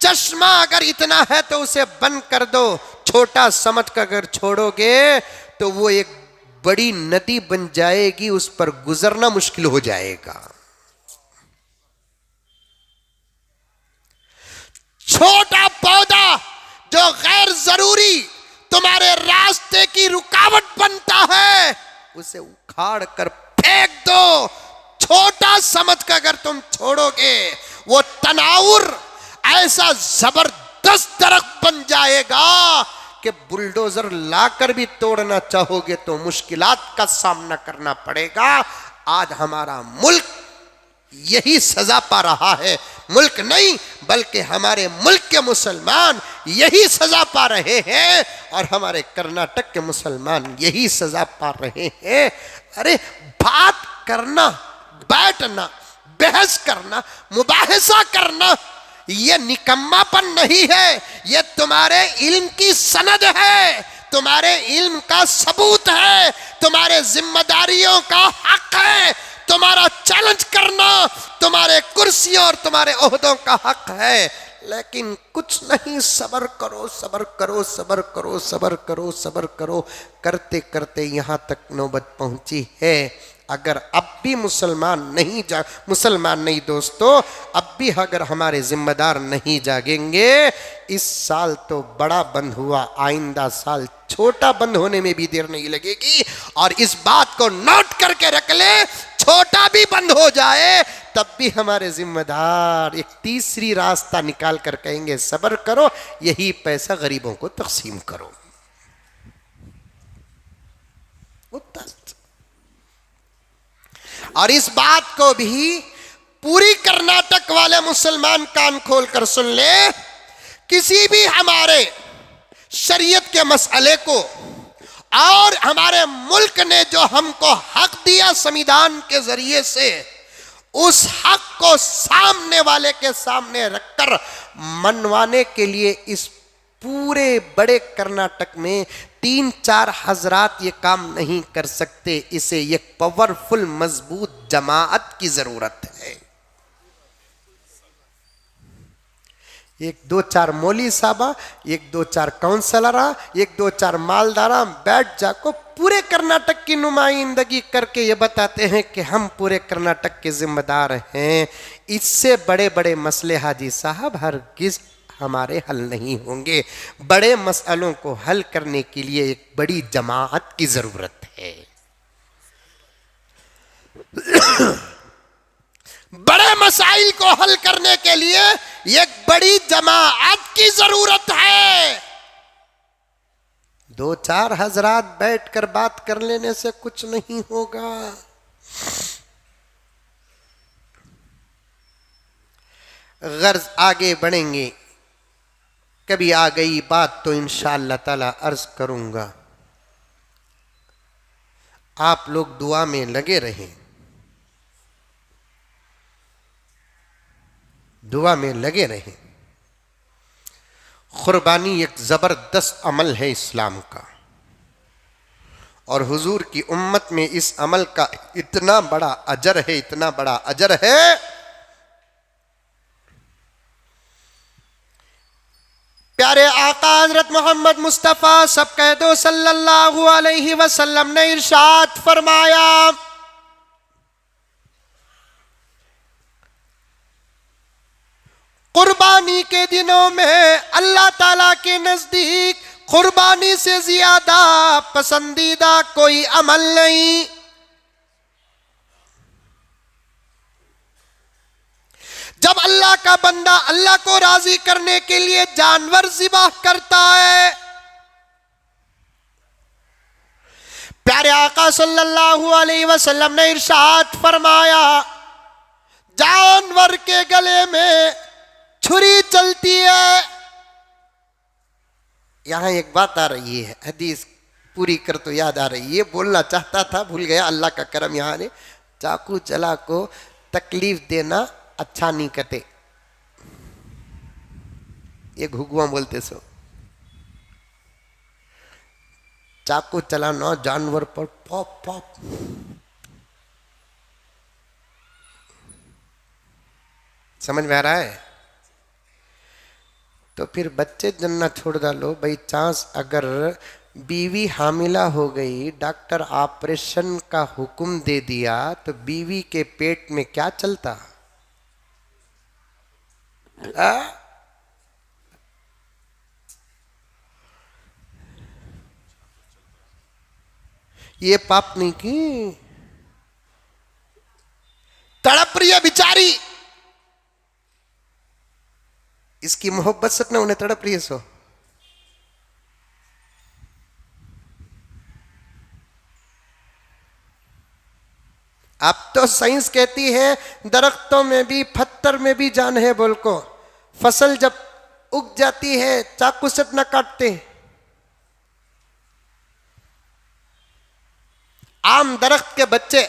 चश्मा अगर इतना है तो उसे बंद कर दो, छोटा समझ कर अगर छोड़ोगे तो वो एक बड़ी नदी बन जाएगी, उस पर गुजरना मुश्किल हो जाएगा। छोटा पौधा जो गैर जरूरी तुम्हारे रास्ते की रुकावट बनता है, उसे उखाड़ कर फेंक दो। छोटा समझ कर अगर तुम छोड़ोगे, वो तनाउर ऐसा जबरदस्त दरख्त बन जाएगा कि बुलडोजर लाकर भी तोड़ना चाहोगे तो मुश्किलात का सामना करना पड़ेगा। आज हमारा मुल्क यही सजा पा रहा है, मुल्क नहीं बल्कि हमारे मुल्क के मुसलमान यही सजा पा रहे हैं, और हमारे कर्नाटक के मुसलमान यही सजा पा रहे हैं। अरे बात करना, बैठना, बहस करना, मुबाहिसा करना, ये निकम्मापन नहीं है, ये तुम्हारे इल्म की सनद है, तुम्हारे इल्म का सबूत है, तुम्हारे जिम्मेदारियों का हक है। तुम्हारा चैलेंज करना तुम्हारे कुर्सियों और तुम्हारे ओहदों का हक है, लेकिन कुछ नहीं, सब्र करो, सब्र करो, सब्र करो, सब्र करो, सब्र करो, करते करते यहाँ तक नौबत पहुंची है। अगर अब भी मुसलमान नहीं दोस्तों, अब भी अगर हमारे जिम्मेदार नहीं जागेंगे, इस साल तो बड़ा बंद हुआ, आइंदा साल छोटा बंद होने में भी देर नहीं लगेगी। और इस बात को नोट करके रख ले, छोटा भी बंद हो जाए तब भी हमारे जिम्मेदार एक तीसरी रास्ता निकाल कर कहेंगे, सब्र करो, यही पैसा गरीबों को तकसीम करो। और इस बात को भी पूरी कर्नाटक वाले मुसलमान कान खोल कर सुन ले, किसी भी हमारे शरीयत के मसले को और हमारे मुल्क ने जो हमको हक दिया संविधान के जरिए से, उस हक को सामने वाले के सामने रखकर मनवाने के लिए इस पूरे बड़े कर्नाटक में 3-4 हजरात ये काम नहीं कर सकते। इसे एक पावरफुल मजबूत जमाअत की जरूरत है। 1-2-4 मौली साहबा, 1-2-4 काउंसलरा, 1-2-4 मालदारा बैठ जाको पूरे कर्नाटक की नुमाइंदगी करके ये बताते हैं कि हम पूरे कर्नाटक के जिम्मेदार हैं। इससे बड़े बड़े मसले हाजी साहब हरगिज हमारे हल नहीं होंगे। बड़े मसलों को हल करने के लिए एक बड़ी जमाअत की जरूरत है। बड़े मसाइल को हल करने के लिए एक बड़ी जमाअत की जरूरत है। 2-4 हजरात बैठकर बात कर लेने से कुछ नहीं होगा। गर्ज आगे बढ़ेंगे। कभी आ गई बात तो इंशाअल्लाह ताला अर्ज करूंगा। आप लोग दुआ में लगे रहें, दुआ में लगे रहें। कुर्बानी एक जबरदस्त अमल है इस्लाम का, और हुजूर की उम्मत में इस अमल का इतना बड़ा अजर है, इतना बड़ा अजर है। प्यारे आका हज़रत मोहम्मद मुस्तफ़ा सब कह दो सल्लल्लाहु अलैहि वसल्लम ने इरशाद फरमाया, कुर्बानी के दिनों में अल्लाह ताला के नजदीक कुर्बानी से ज्यादा पसंदीदा कोई अमल नहीं। जब अल्लाह का बंदा अल्लाह को राजी करने के लिए जानवर ज़िबाह करता है, प्यारे आका सल्लल्लाहु अलैहि वसल्लम ने इरशाद फरमाया, जानवर के गले में छुरी चलती है। यहां एक बात आ रही है, हदीस पूरी कर तो याद आ रही है, बोलना चाहता था भूल गया। अल्लाह का करम यहां ने चाकू चला को तकलीफ देना अच्छा नहीं कहते, ये घुगुआ बोलते सो। चाकू चलाना जानवर पर पॉप पॉप, समझ में आ रहा है? तो फिर बच्चे जन्ना छोड़ डालो भाई चांस। अगर बीवी हामिला हो गई, डॉक्टर ऑपरेशन का हुक्म दे दिया, तो बीवी के पेट में क्या चलता? ये पाप नहीं की, तड़प रही है बिचारी, इसकी मोहब्बत से उन्हें तड़प रही है सो। अब तो साइंस कहती है दरख्तों में भी पत्थर में भी जान है बोल को। फसल जब उग जाती है चाकू से न काटते। आम दरख्त के बच्चे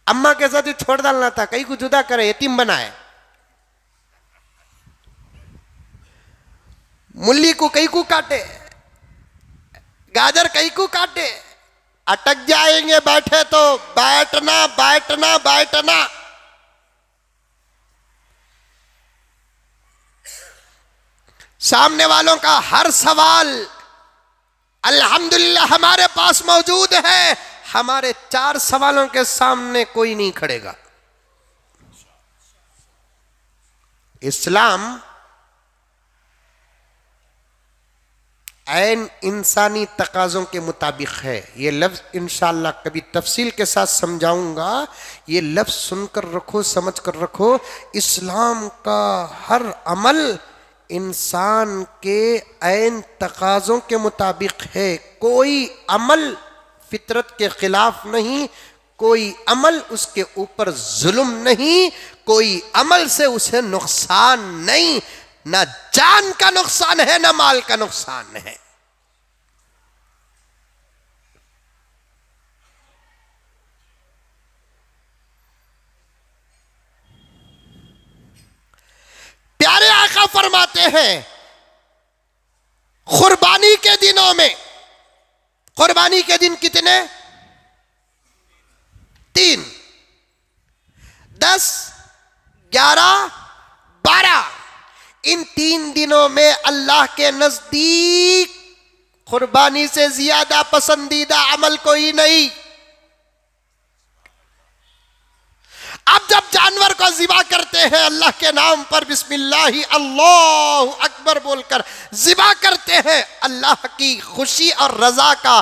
अम्मा के साथ ही छोड़ डालना था, कहीं को जुदा करे, यतीम बनाए। मूली को कहीं को काटे, गाजर कहीं को काटे, अटक जाएंगे बैठे तो। बैठना बैठना बैठना। सामने वालों का हर सवाल अल्हम्दुलिल्लाह हमारे पास मौजूद है। हमारे 4 सवालों के सामने कोई नहीं खड़ेगा। इस्लाम ऐन इंसानी तकाज़ों के मुताबिक है। ये लफ्ज़ इंशाअल्लाह कभी तफसील के साथ समझाऊंगा। ये लफ्ज़ सुनकर रखो, समझ कर रखो। इस्लाम का हर अमल इंसान के ऐन तकाज़ों के मुताबिक है। कोई अमल फितरत के खिलाफ नहीं, कोई अमल उसके ऊपर जुल्म नहीं, कोई अमल से उसे नुकसान नहीं। ना जान का नुकसान है ना माल का नुकसान है। प्यारे आका फरमाते हैं कुर्बानी के दिनों में, कुर्बानी के दिन कितने? 3, 10, 11, 12। इन 3 दिनों में अल्लाह के नजदीक कुर्बानी से ज्यादा पसंदीदा अमल कोई नहीं। अब जब जानवर को ज़िबा करते हैं अल्लाह के नाम पर बिस्मिल्लाह अल्लाहु अकबर बोलकर ज़िबा करते हैं, अल्लाह की खुशी और रजा का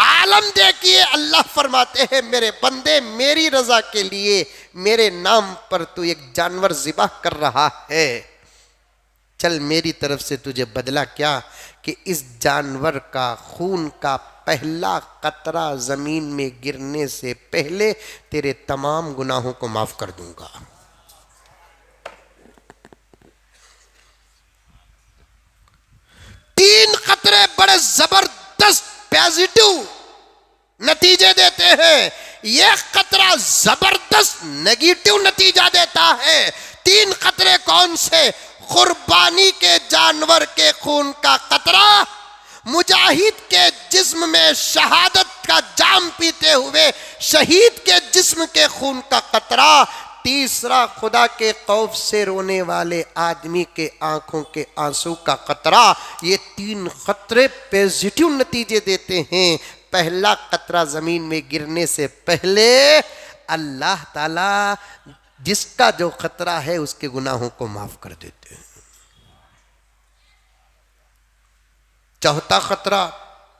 आलम देखिए। अल्लाह फरमाते हैं मेरे बंदे मेरी रजा के लिए मेरे नाम पर तू एक जानवर ज़िबा कर रहा है, चल मेरी तरफ से तुझे बदला क्या कि इस जानवर का खून का पहला कतरा जमीन में गिरने से पहले तेरे तमाम गुनाहों को माफ कर दूंगा। बड़े जबरदस्त पॉजिटिव नतीजे देते हैं, ये कतरा जबरदस्त नेगेटिव नतीजा देता है। 3 कतरे कौन से? कुर्बानी के जानवर के खून का कतरा, मुजाहिद के जिस्म में शहादत का जाम पीते हुए शहीद के जिस्म के खून का कतरा, तीसरा खुदा के खौफ से रोने वाले आदमी के आंखों के आंसू का कतरा। ये 3 कतरे पॉजिटिव नतीजे देते हैं। पहला कतरा जमीन में गिरने से पहले अल्लाह ताला जिसका जो खतरा है उसके गुनाहों को माफ कर देते हैं। चौथा खतरा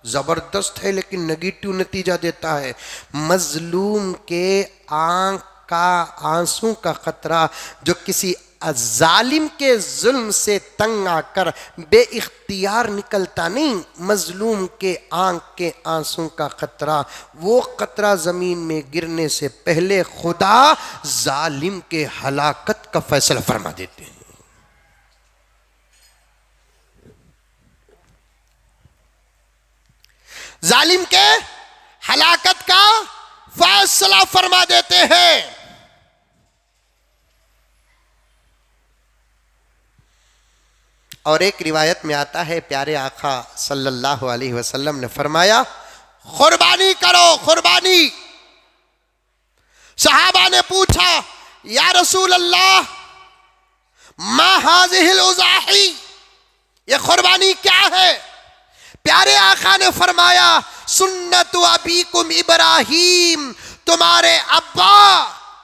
जबरदस्त है लेकिन नेगेटिव नतीजा देता है। मजलूम के आंख का आंसू का खतरा, जो किसी जालिम के जुल्म से तंग आकर बेइख्तियार निकलता नहीं, मजलूम के आंख के आंसू का खतरा, वो खतरा जमीन में गिरने से पहले खुदा जालिम के हलाकत का फैसला फरमा देते हैं। जालिम के हलाकत का फैसला फरमा देते हैं। और एक रिवायत में आता है, प्यारे आका सल्लल्लाहु अलैहि वसल्लम ने फरमाया, कुर्बानी करो, कुर्बानी। सहाबा ने पूछा, या रसूल अल्लाह, मा हाज़िहिल उज़ाही, ये कुर्बानी क्या है? प्यारे आका ने फरमाया, सुन्नतु अबीकुम इब्राहीम, तुम्हारे अब्बा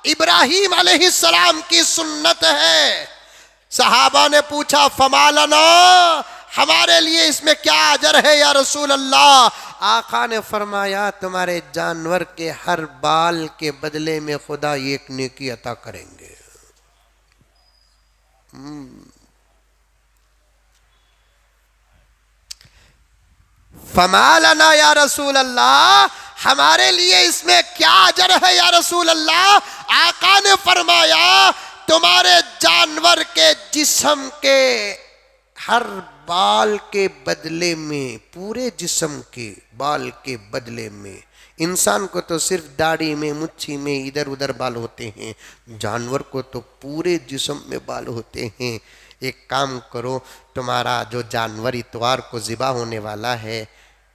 इब्राहीम अलैहिस्सलाम की सुन्नत है। सहाबा ने पूछा, फमालना, हमारे लिए इसमें क्या अजर है या रसूल अल्लाह? आका ने फरमाया, तुम्हारे जानवर के हर बाल के बदले में खुदा एक नेकी अता करेंगे। फमालना या रसूल अल्लाह, हमारे लिए इसमें क्या अजर है या रसूल अल्लाह? आका ने फरमाया, तुम्हारे जानवर के जिस्म के हर बाल के बदले में, पूरे जिस्म के बाल के बदले में, इंसान को तो सिर्फ दाढ़ी में, मुच्छी में, इधर उधर बाल होते हैं, जानवर को तो पूरे जिस्म में बाल होते हैं। एक काम करो, तुम्हारा जो जानवर इतवार को ज़िबा होने वाला है,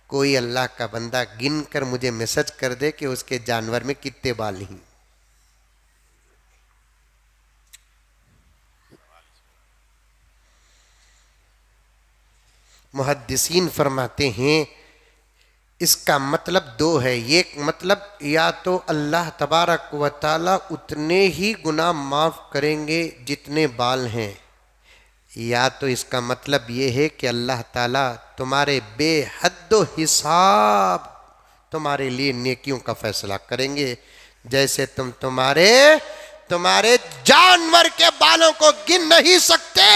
कोई अल्लाह का बंदा गिन कर मुझे मैसेज कर दे कि उसके जानवर में कितने बाल हैं। मुहद्दिसीन फरमाते हैं, इसका मतलब 2 है। एक मतलब, या तो अल्लाह तबारक व तआला उतने ही गुनाह माफ़ करेंगे जितने बाल हैं, या तो इसका मतलब ये है कि अल्लाह ताला तुम्हारे बेहद हिसाब तुम्हारे लिए नेकियों का फैसला करेंगे। जैसे तुम तुम्हारे जानवर के बालों को गिन नहीं सकते,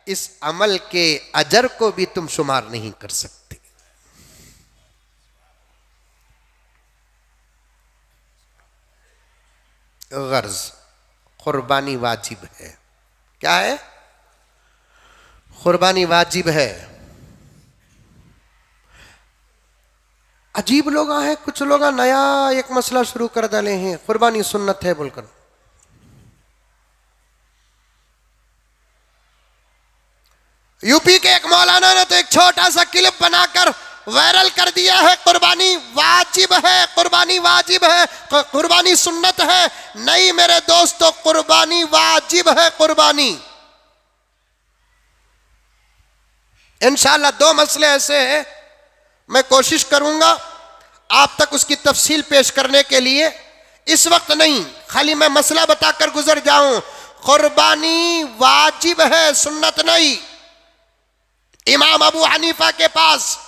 इस अमल के अजर को भी तुम शुमार नहीं कर सकते। गर्ज, कुर्बानी वाजिब है। क्या है? कुर्बानी वाजिब है। अजीब लोग हैं, कुछ लोग नया एक मसला शुरू कर डाले हैं, कुर्बानी सुन्नत है बोलकर। यूपी के एक मौलाना ने तो एक छोटा सा क्लिप बनाकर वायरल कर दिया है, कुर्बानी वाजिब है, कुर्बानी वाजिब है, कुर्बानी सुन्नत है। नहीं मेरे दोस्तों, कुर्बानी वाजिब है। कुर्बानी इंशाअल्लाह 2 मसले ऐसे हैं, मैं कोशिश करूंगा आप तक उसकी तफसील पेश करने के लिए। इस वक्त नहीं, खाली मैं मसला बताकर गुजर जाऊं। कुर्बानी वाजिब है, सुन्नत नहीं। इमाम अबू हनीफा के पास,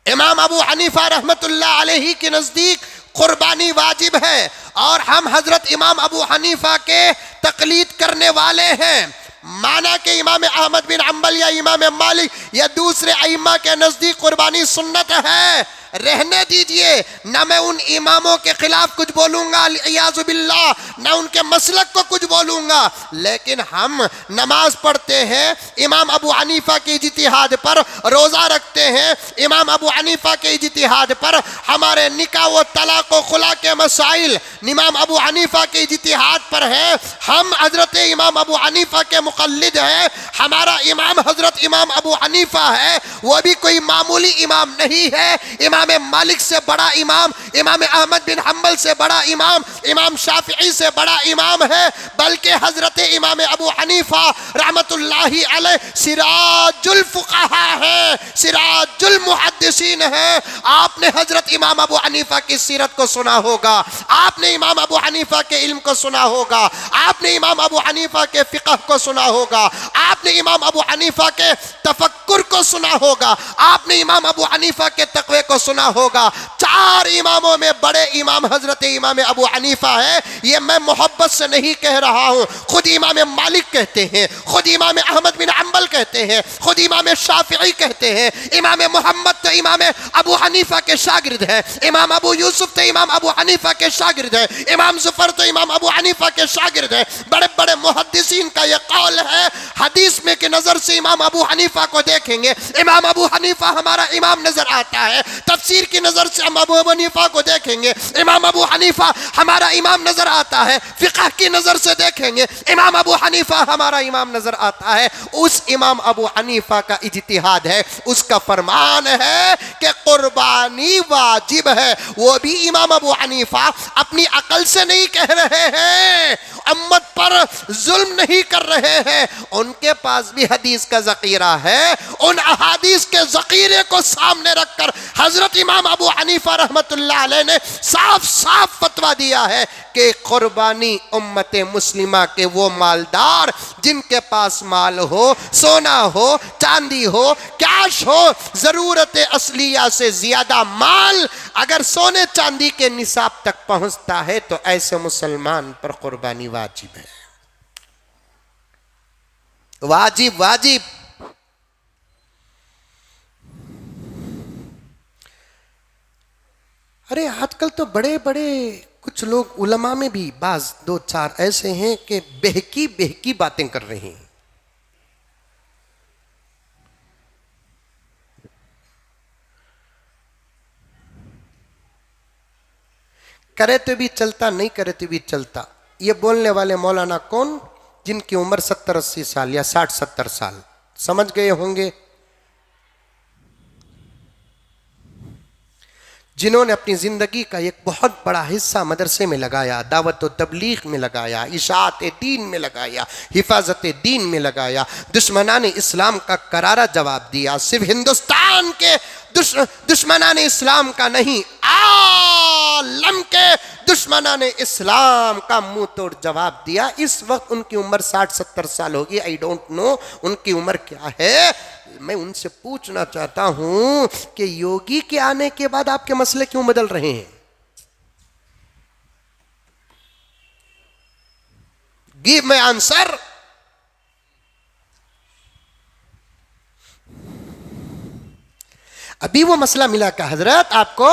इमाम अबू हनीफा रहमतुल्लाह अलैहि के नजदीक कुर्बानी वाजिब है, और हम हजरत इमाम अबू हनीफा के तकलीद करने वाले हैं। माना कि इमाम अहमद बिन हम्बल या इमाम मालिक या दूसरे अइम्मा के नजदीक कुर्बानी सुन्नत है। रहने दीजिए। न मैं उन इमामों के खिलाफ कुछ बोलूंगा इयाज़ु बिल्लाह, न उनके मसलक को कुछ बोलूंगा, लेकिन हम नमाज पढ़ते हैं इमाम अबू हनीफा के इज्तिहाद पर, रोजा रखते हैं इमाम अबू हनीफा के इज्तिहाद पर, हमारे निकाह व तलाक व खुला के मसाइल इमाम अबू हनीफा के इज्तिहाद पर है। हम हजरत इमाम अबू हनीफा के मुक़ल्लिद हैं। हमारा इमाम हजरत इमाम अबू हनीफा है, वो भी कोई मामूली इमाम नहीं है। इमाम मालिक से बड़ा इमाम, इमाम अहमद बिन हम्बल से बड़ा इमाम, इमाम शाफिई से बड़ा इमाम है, बल्कि हजरत इमाम अबू हनीफा रहमतुल्लाहि अलैह सिराजुल फुक़हा है, सिराजुल मुहद्दिसीन है। आपने हजरत इमाम अबू हनीफा की सीरत को सुना होगा, आपने इमाम अबू हनीफा के इल्म को सुना होगा, आपने इमाम अबू हनीफा के फ़िक़्ह को सुना होगा, आपने इमाम अबू हनीफा के तफक्कुर को सुना होगा, आपने इमाम अबू हनीफा के तक़वे को सुना होगा। चार इमामों में बड़े इमाम हजरत इमाम अबू हनीफा है। ये मैं मोहब्बत से नहीं कह रहा हूँ, खुद इमाम मालिक कहते हैं, खुद इमाम अहमद बिन हम्बल कहते हैं, खुद इमाम शाफिई कहते हैं। इमाम मोहम्मद तो इमाम अबू हनीफा के शागिर्द हैं, इमाम अबू यूसुफ तो इमाम अबू हनीफा के शागिर्द हैं, इमाम ज़ुफ़र तो इमाम अबू हनीफा के शागिर्द हैं। बड़े बड़े मुहद्दिसीन का यह कौल है। हदीस में की नज़र से इमाम अबू हनीफा को देखेंगे, इमाम अबू हनीफा हमारा इमाम नजर आता है। तफसीर की नज़र से हम अबू हनीफा को देखेंगे, इमाम अबू हनीफा हमारा इमाम नजर आता है। फ़िक़्ह की नज़र से देखेंगे, इमाम अबू हनीफा हमारा इमाम नजर आता है। उस इमाम अबू हनीफा का इज्तिहाद है, उसका फरमान है कि कुर्बानी वाजिब है। वो भी इमाम अबू हनीफा अपनी अकल से नहीं कह रहे हैं, उम्मत पर जुल्म नहीं कर रहे हैं, उनके पास भी हदीस का ज़ख़ीरा है। उन अहादीस के ज़ख़ीरे को सामने रखकर हजरत इमाम अबू हनीफा रहमतुल्लाह अलैह ने साफ साफ फतवा दिया है कि कुर्बानी उम्मत मुस्लिमा के वो मालदार जिनके पास माल हो, सोना हो, चांदी हो, कैश हो, ज़रूरत असलिया से ज़्यादा माल अगर सोने चांदी के निसाब तक पहुंचता है तो ऐसे मुसलमान पर कुर्बानी वाजिब है। वाजिब वाजिब। अरे आजकल तो बड़े बड़े कुछ लोग उलमा में भी बाज दो चार ऐसे हैं कि बेहकी बेहकी बातें कर रहे हैं। करे तो भी चलता, नहीं करे तो भी चलता। ये बोलने वाले मौलाना कौन? जिनकी उम्र 70-80 साल या 60-70 साल। समझ गए होंगे, जिन्होंने अपनी ज़िंदगी का एक बहुत बड़ा हिस्सा मदरसे में लगाया, दावत व तबलीग में लगाया, इशाअत दीन में लगाया, हिफाजत दीन में लगाया, दुश्मनाने इस्लाम का करारा जवाब दिया। सिर्फ हिंदुस्तान के दुश्मनाने इस्लाम का नहीं, आलम के दुश्मनाने इस्लाम का मुंह तोड़ जवाब दिया। इस वक्त उनकी उम्र 60-70 साल होगी। आई डोंट नो उनकी उम्र क्या है। मैं उनसे पूछना चाहता हूं कि योगी के आने के बाद आपके मसले क्यों बदल रहे हैं? Give my answer. अभी वो मसला मिला का हजरत आपको?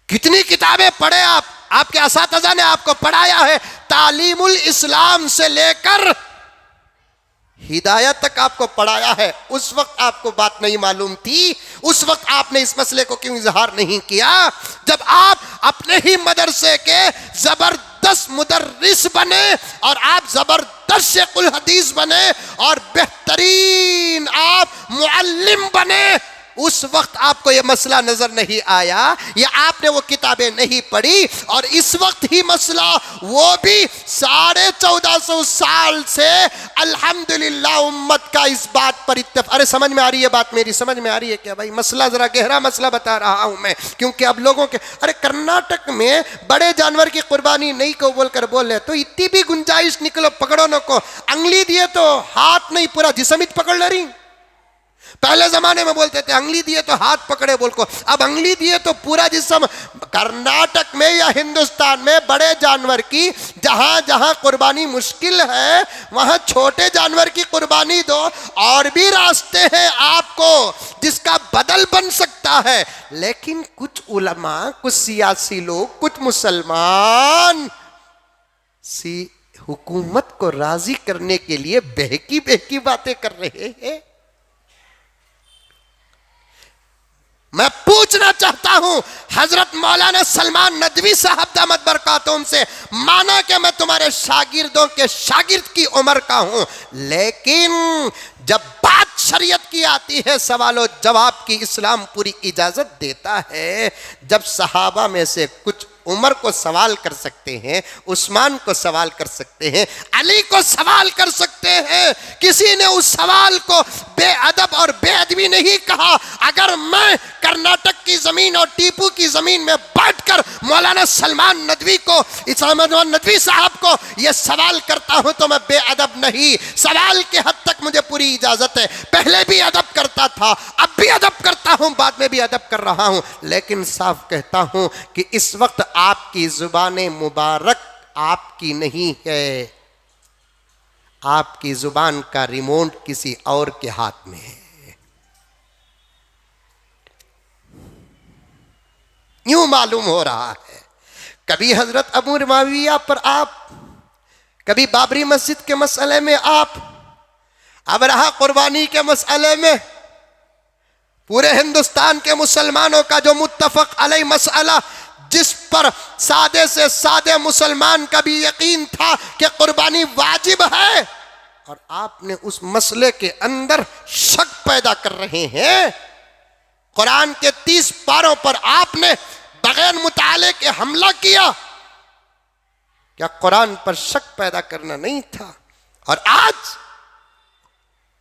कितनी किताबें पढ़े आप? आपके असातिज़ा ने आपको पढ़ाया है, तालीमुल इस्लाम से लेकर हिदायत तक आपको पढ़ाया है। उस वक्त आपको बात नहीं मालूम थी, उस वक्त आपने इस मसले को क्यों इजहार नहीं किया? जब आप अपने ही मदरसे के जबरदस्त मुदर्रिस बने और आप जबरदस्त शेखुल हदीस बने और बेहतरीन आप मुअल्लिम बने, उस वक्त आपको यह मसला नजर नहीं आया या आपने वो किताबें नहीं पढ़ी। और इस वक्त ही मसला, वो भी 1450 साल से अल्हम्दुलिल्लाह उम्मत का इस बात पर इत्तेफाक। अरे समझ में आ रही है बात मेरी? समझ में आ रही है क्या भाई? मसला जरा गहरा मसला बता रहा हूं मैं, क्योंकि अब लोगों के अरे कर्नाटक में बड़े जानवर की कुर्बानी नहीं को बोलकर बोले तो इतनी भी गुंजाइश निकलो पकड़ो न को, अंगली दिए तो हाथ नहीं पूरा जिस्म ही पकड़ ले रही। पहले जमाने में बोलते थे अंगली दिए तो हाथ पकड़े बोल को, अब अंगली दिए तो पूरा जिस्म। कर्नाटक में या हिंदुस्तान में बड़े जानवर की जहां जहां कुर्बानी मुश्किल है वहां छोटे जानवर की कुर्बानी दो। और भी रास्ते हैं आपको जिसका बदल बन सकता है। लेकिन कुछ उलमा, कुछ सियासी लोग, कुछ मुसलमान हुकूमत को राजी करने के लिए बहकी बहकी बातें कर रहे हैं। मैं पूछना चाहता हूं हजरत मौलाना सलमान नदवी साहब दामत बरकातुहू से, माना कि मैं तुम्हारे शागिर्दों के शागिर्द की उम्र का हूं, लेकिन जब बात शरीयत की आती है, सवालों जवाब की, इस्लाम पूरी इजाजत देता है। जब सहाबा में से कुछ उमर को सवाल कर सकते हैं, उस्मान को सवाल कर सकते हैं, अली को सवाल कर सकते हैं, किसी ने उस सवाल को बेअदब और बेअदबी नहीं कहा। अगर मैं कर्नाटक की जमीन और टीपू की जमीन में बैठकर मौलाना सलमान नदवी को, नदवी साहब को यह सवाल करता हूं तो मैं बेअदब नहीं। सवाल के हद तक मुझे पूरी इजाजत है। पहले भी अदब करता था, अब भी अदब करता हूं, बाद में भी अदब कर रहा हूं। लेकिन साफ कहता हूं कि इस वक्त आपकी जुबान मुबारक आपकी नहीं है, आपकी जुबान का रिमोट किसी और के हाथ में है। यूं मालूम हो रहा है, कभी हजरत अबू मुआविया पर आप, कभी बाबरी मस्जिद के मसले में आप, अब रहा कुर्बानी के मसले में। पूरे हिंदुस्तान के मुसलमानों का जो मुत्तफक अलैह मसला, जिस पर सादे से सादे मुसलमान का भी यकीन था कि कुर्बानी वाजिब है, और आपने उस मसले के अंदर शक पैदा कर रहे हैं। कुरान के 30 पारों पर आपने बगैर मुताले के हमला किया। क्या कुरान पर शक पैदा करना नहीं था? और आज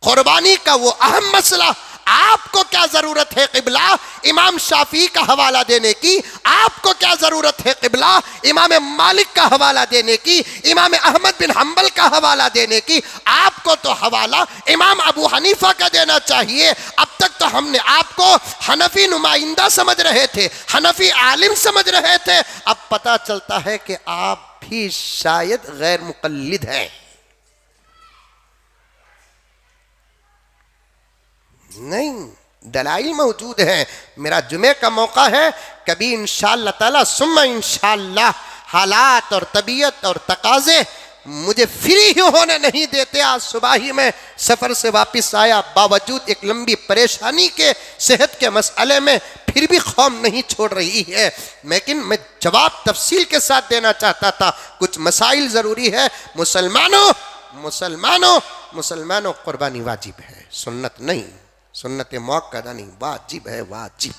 कुर्बानी का वो अहम मसला, आपको क्या जरूरत है क़िबला इमाम शाफी का हवाला देने की? आपको क्या जरूरत है क़िबला इमाम मालिक का हवाला देने की, इमाम अहमद बिन हंबल का हवाला देने की? आपको तो हवाला इमाम अबू हनीफा का देना चाहिए। अब तक तो हमने आपको हनफी नुमाइंदा समझ रहे थे, हनफी आलिम समझ रहे थे। अब पता चलता है कि आप भी शायद गैर मुक़ल्लिद हैं। नहीं, दलाइल मौजूद है। मेरा जुमे का मौका है, कभी इंशाअल्लाह ताला सुम्मा इंशाअल्लाह हालात और तबीयत और तकाजे मुझे फ्री ही होने नहीं देते। आज सुबह ही मैं सफ़र से वापस आया, बावजूद एक लंबी परेशानी के, सेहत के मसले में, फिर भी खौम नहीं छोड़ रही है। लेकिन मैं जवाब तफसील के साथ देना चाहता था, कुछ मसाइल ज़रूरी है। मुसलमानों मुसलमानों मुसलमानों कुर्बानी वाजिब है, सुन्नत नहीं। सुन्नत मुअक्कदा नहीं, वाजिब है, वाजिब।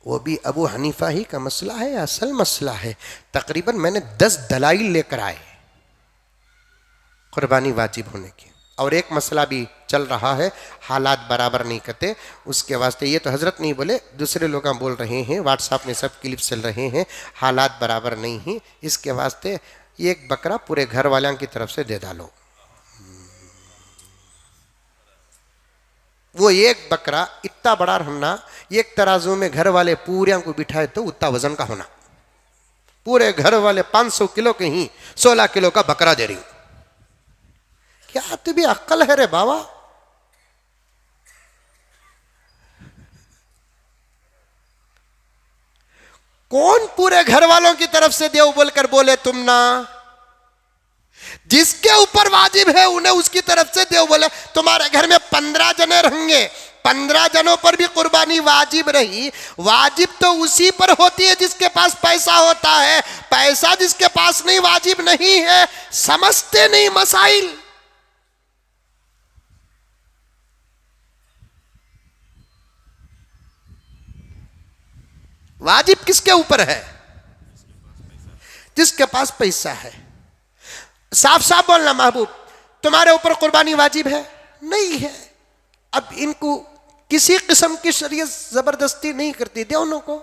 वो भी अबू हनीफा ही का मसला है, असल मसला है। तकरीबन मैंने 10 दलाइल लेकर आए कुर्बानी वाजिब होने की। और एक मसला भी चल रहा है, हालात बराबर नहीं करते, उसके वास्ते, ये तो हजरत नहीं बोले, दूसरे लोग बोल रहे हैं, व्हाट्सएप में सब क्लिप चल रहे हैं, हालात बराबर नहीं हैं, इसके वास्ते एक बकरा पूरे घर वालों की तरफ से दे डालो। वो एक बकरा इतना बड़ा रहना, एक तराजू में घर वाले पूरे को बिठाए तो उतना वजन का होना। पूरे घर वाले 500 किलो के ही 16 किलो का बकरा दे रही। क्या तुम्हें अक्ल है रे बाबा? कौन पूरे घर वालों की तरफ से देव बोलकर बोले तुम ना? जिसके ऊपर वाजिब है उन्हें उसकी तरफ से देव बोले। तुम्हारे घर में 15 जने रहेंगे, 15 जनों पर भी कुर्बानी वाजिब रही। वाजिब तो उसी पर होती है जिसके पास पैसा होता है, पैसा जिसके पास नहीं वाजिब नहीं है। समझते नहीं मसाइल। वाजिब किसके ऊपर है? जिसके पास पैसा है। साफ साफ बोलना महबूब, तुम्हारे ऊपर कुर्बानी वाजिब है? नहीं है। अब इनको किसी किस्म की शरीयत जबरदस्ती नहीं करती, दे उनको।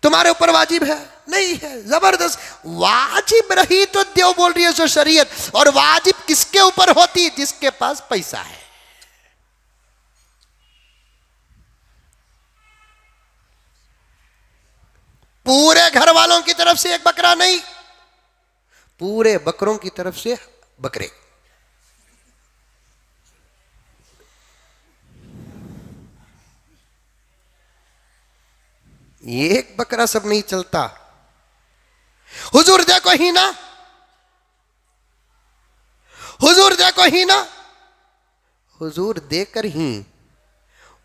तुम्हारे ऊपर वाजिब है? नहीं है। जबरदस्त। वाजिब रही तो देव बोल रही है सो शरीयत, और वाजिब किसके ऊपर होती? जिसके पास पैसा है। पूरे घर वालों की तरफ से एक बकरा नहीं, पूरे बकरों की तरफ से बकरे। एक बकरा सब नहीं चलता। हुजूर देखो ही ना, हुजूर देखो ही ना, हुजूर देकर ही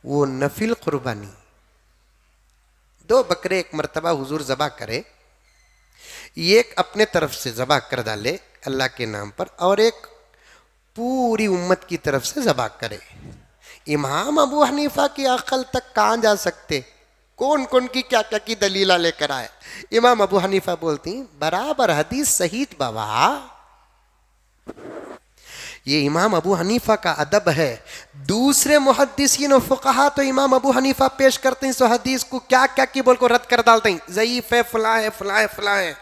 वो नफिल कुर्बानी, 2 बकरे एक मर्तबा हुजूर ज़बा करे, एक अपने तरफ से ज़बा कर डाले अल्लाह के नाम पर, और एक पूरी उम्मत की तरफ से ज़बा करे। इमाम अबू हनीफा की अकल तक कहाँ जा सकते? कौन कौन की क्या क्या की दलीला लेकर आए। इमाम अबू हनीफा बोलती बराबर हदीस सही बाबा। ये इमाम अबू हनीफा का अदब है। दूसरे मुहद्दिसीन और फुक़हा तो इमाम अबू हनीफा पेश करते हैं, सो हदीस को क्या क्या की बोल को रद्द कर डालते हैं, ज़ईफ़ है, फला है, फला है, फला है।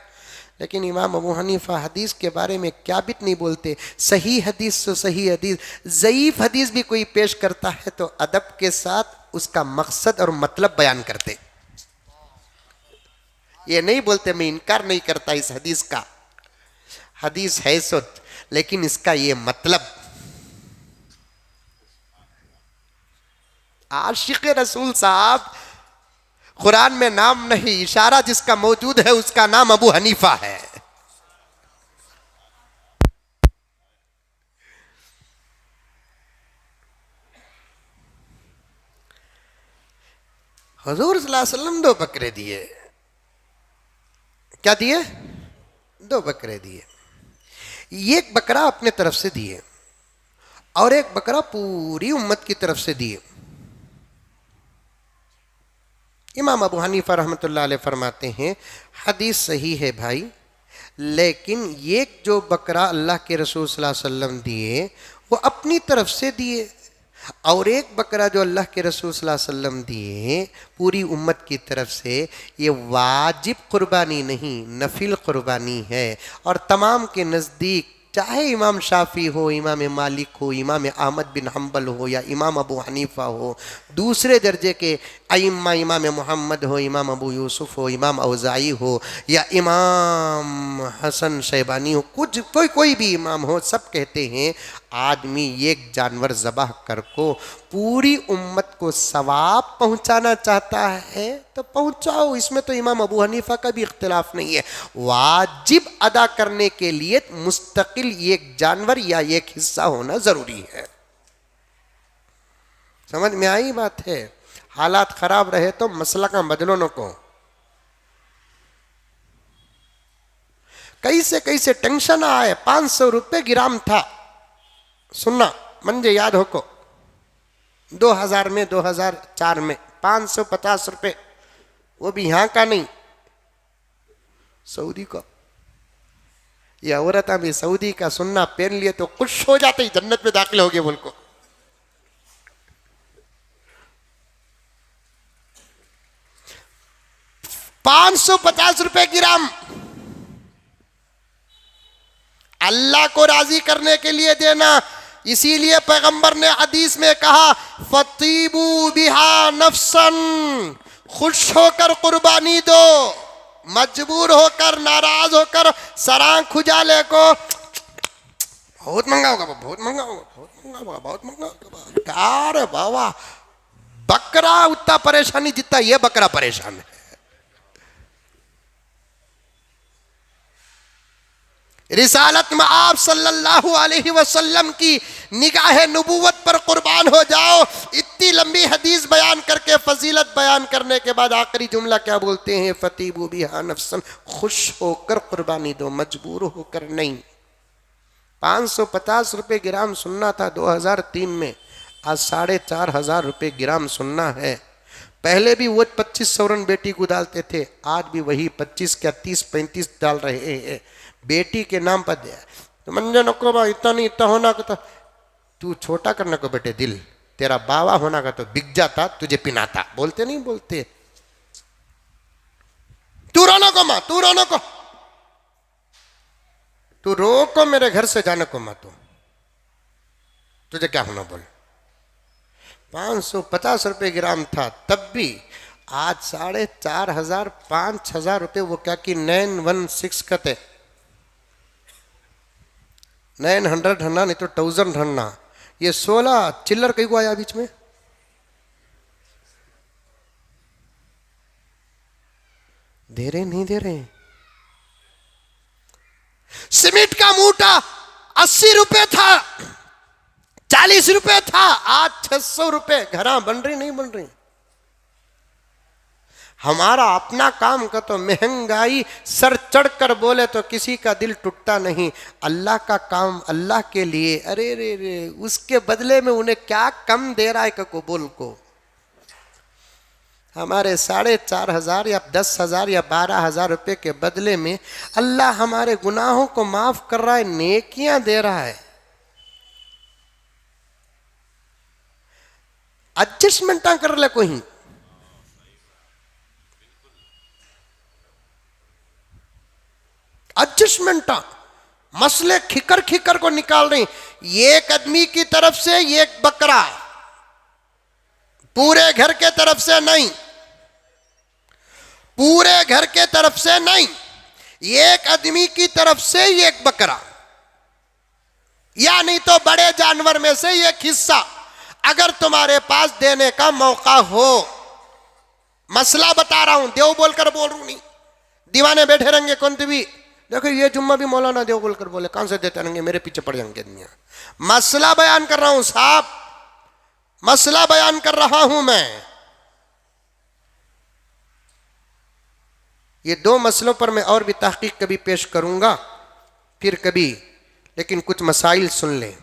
लेकिन इमाम अबू हनीफा हदीस के बारे में क्या भी नहीं बोलते। सही हदीस तो सही हदीस, ज़ईफ़ हदीस भी कोई पेश करता है तो अदब के साथ उसका मकसद और मतलब बयान करते। ये नहीं बोलते मैं इनकार नहीं करता इस हदीस का, हदीस है सो, लेकिन इसका ये मतलब। आशिक रसूल साहब, कुरान में नाम नहीं, इशारा जिसका मौजूद है उसका नाम अबू हनीफा है। हुजूर सल्लल्लाहु अलैहि वसल्लम 2 बकरे दिए। क्या दिए? 2 बकरे दिए। एक बकरा अपने तरफ से दिए और एक बकरा पूरी उम्मत की तरफ से दिए। इमाम अबू हनीफा रहमतुल्लाह अलैह फरमाते हैं हदीस सही है भाई, लेकिन एक जो बकरा अल्लाह के रसूल सल्लल्लाहु अलैहि वसल्लम दिए वो अपनी तरफ से दिए, और एक बकरा जो अल्लाह के रसूल सल्लल्लाहु अलैहि वसल्लम दिए पूरी उम्मत की तरफ से, ये वाजिब कुर्बानी नहीं नफिल कुर्बानी है। और तमाम के नज़दीक चाहे इमाम शाफी हो, इमाम मालिक हो, इमाम अहमद बिन हम्बल हो, या इमाम अबू हनीफा हो, दूसरे दर्जे के अइम्मा, इमाम मोहम्मद हो, इमाम अबू यूसुफ हो, इमाम औज़ाई हो, या इमाम हसन शैबानी हो, कुछ कोई भी इमाम हो, सब कहते हैं आदमी एक जानवर ज़बह कर को पूरी उम्मत को सवाब पहुंचाना चाहता है तो पहुंचाओ। इसमें तो इमाम अबू हनीफा का भी इख्तिलाफ नहीं है। वाजिब अदा करने के लिए मुस्तकिल एक जानवर या एक हिस्सा होना जरूरी है। समझ में आई बात है? हालात खराब रहे तो मसला का बदलो न को। कैसे कैसे टेंशन आए। 500 रुपये ग्राम था, सुनना मंजे याद हो को, 2000 में 2004 में 550 रुपये, वो भी यहाँ का नहीं सऊदी का। ये औरत अभी सऊदी का सुन्ना पहन लिए तो खुश हो जाते ही जन्नत में दाखिल हो गए बोल को। ₹550 ग्राम अल्लाह को राजी करने के लिए देना। इसीलिए पैगंबर ने हदीस में कहा फतीबू बिहा नफ्सन, खुश होकर कुर्बानी दो, मजबूर होकर नाराज होकर सरांख खुजाले को बहुत महंगा होगा, बहुत महंगा होगा, बहुत महंगा होगा, बहुत महंगा होगा। क्या रे बाबा, बकरा उतना परेशानी जितना ये बकरा परेशान है। रिसालत में आप सल्लल्लाहु अलैहि वसल्लम की निगाह नबूवत पर कुर्बान हो जाओ। इतनी लंबी हदीस बयान करके फजीलत बयान करने के बाद आखिरी जुमला क्या बोलते हैं? फतीबू बिहा नफ्सन, खुश होकर कुर्बानी दो, मजबूर होकर नहीं। 550 रुपये ग्राम सुनना था 2003 में, आज 4500 रुपये ग्राम सुनना है। पहले भी वो 25 सौरन बेटी को डालते थे, आज भी वही 25 क्या 30-35 डाल रहे हैं बेटी के नाम पर। तो मंजन नको बा, इतना नहीं, इतना होना का तो तू छोटा करने को बेटे दिल, तेरा बावा होना का तो बिक जाता, तुझे पिनाता। बोलते नहीं बोलते? तू रोनो को मां, तू रोनो को, तू रो को मेरे घर से जाने को मत, तुझे क्या होना बोल। 550 रुपये ग्राम था तब भी, आज 4,500 5,000 रुपये। वो क्या कि 916 कते 900 हन्ना, नहीं तो 1000 हन्ना। ये 16 चिल्लर कहीं को आया बीच में। दे रहे नहीं दे रहे। सीमेंट का मूठा 80 रुपए था, 40 रुपए था, आज 600 रुपए। घरा बन रही नहीं बन रही। हमारा अपना काम का तो महंगाई सर चढ़कर बोले तो किसी का दिल टूटता नहीं। अल्लाह का काम अल्लाह के लिए, अरे रे रे, उसके बदले में उन्हें क्या कम दे रहा है को बोल को। हमारे 4,500 या 10,000 या 12,000 रुपए के बदले में अल्लाह हमारे गुनाहों को माफ कर रहा है, नेकियां दे रहा है। एडजस्टमेंट कर ले कोई। एडजस्टमेंट मसले खिकर खिकर को निकाल रही। एक आदमी की तरफ से एक बकरा, पूरे घर के तरफ से नहीं, पूरे घर के तरफ से नहीं, एक आदमी की तरफ से एक बकरा, या नहीं तो बड़े जानवर में से एक हिस्सा अगर तुम्हारे पास देने का मौका हो। मसला बता रहा हूं, देव बोलकर बोल रू नहीं। दीवाने बैठे रहेंगे कौन भी, देखो ये जुम्मा भी मौलाना देव बोलकर बोले, कहां से देते रहेंगे, मेरे पीछे पड़ जाएंगे दुनिया। मसला बयान कर रहा हूं साहब, मसला बयान कर रहा हूं मैं। ये 2 मसलों पर मैं और भी तहकीक कभी पेश करूंगा, फिर कभी, लेकिन कुछ मसाइल सुन लें।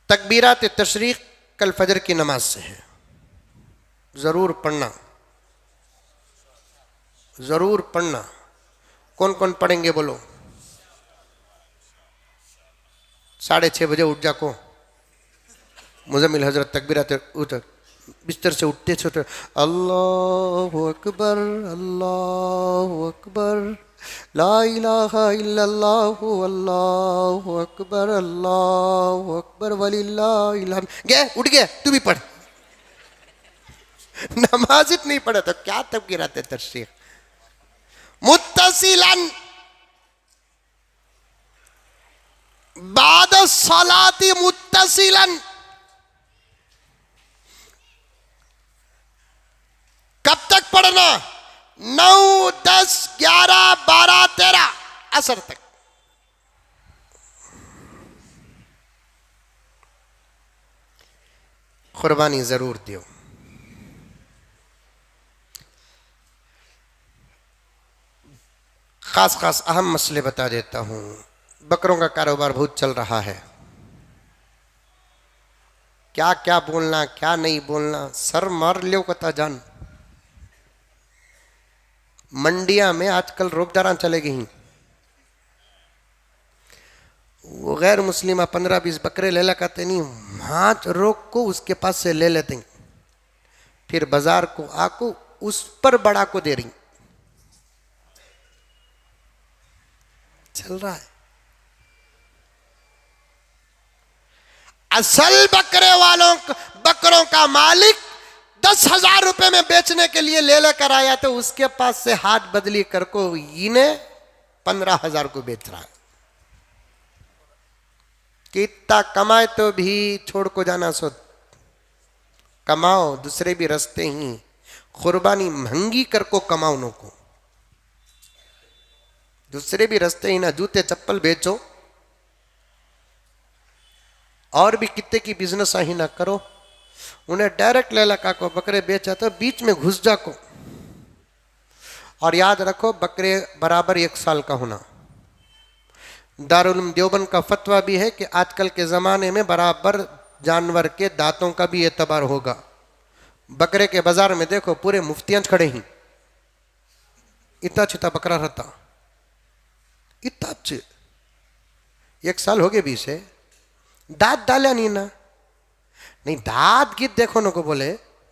तकबीरात तशरीक कल फजर की नमाज से है, जरूर पढ़ना, जरूर पढ़ना। कौन कौन पढ़ेंगे बोलो। 6:30 बजे उठ जा को। मुजम्मिल हजरत तकबीरात उठ, बिस्तर से उठते छोटे, अल्लाहु अकबर, अल्लाहु अकबर, ला इलाहा इल्लल्लाहु, अल्लाहु अकबर, अल्लाहु अकबर, वलिल्लाहिल हम्द। गए, उठ गए, तू भी पढ़। नमाज नहीं पढ़े तो क्या तकबीरात तशरीक। मुत्तसिलन बाद सलाती, मुत्तसिलन कब तक पढ़ना, 9, 10, 11, 12, 13 असर तक। कुर्बानी जरूर दियो। खास खास अहम मसले बता देता हूं। बकरों का कारोबार बहुत चल रहा है, क्या क्या बोलना क्या नहीं बोलना, सर मार लियो कता जान। मंडिया में आजकल रोबदारा चले गई, वो गैर मुस्लिमा 15-20 बकरे ले लगाते नहीं, हाथ रोक को उसके पास से ले लेते हैं, फिर बाजार को आको उस पर बड़ा को दे रही। चल रहा है। असल बकरे वालों, बकरों का मालिक 10,000 रुपए में बेचने के लिए ले लेकर आया तो उसके पास से हाथ बदली कर को इन्हें 15,000 को बेच रहा है। कितना कमाए तो भी छोड़ को जाना सो कमाओ, दूसरे भी रास्ते ही। कुर्बानी महंगी कर को कमाओ नो को, दूसरे भी रास्ते ही ना। जूते चप्पल बेचो और भी कितने की बिजनेस ही ना करो। उन्हें डायरेक्ट ले लगा को बकरे बेचा तो बीच में घुस जा को। और याद रखो बकरे बराबर 1 साल का होना। दारुल उलूम देवबंद का फतवा भी है कि आजकल के ज़माने में बराबर जानवर के दांतों का भी एतबार होगा। बकरे के बाजार में देखो पूरे मुफ्तियां खड़े ही, इतना छिता बकरा रहता, इतना अच्छे। 1 साल हो गए भी से दांत डाला नहीं ना, नहीं दांत गीत देखो ना को बोले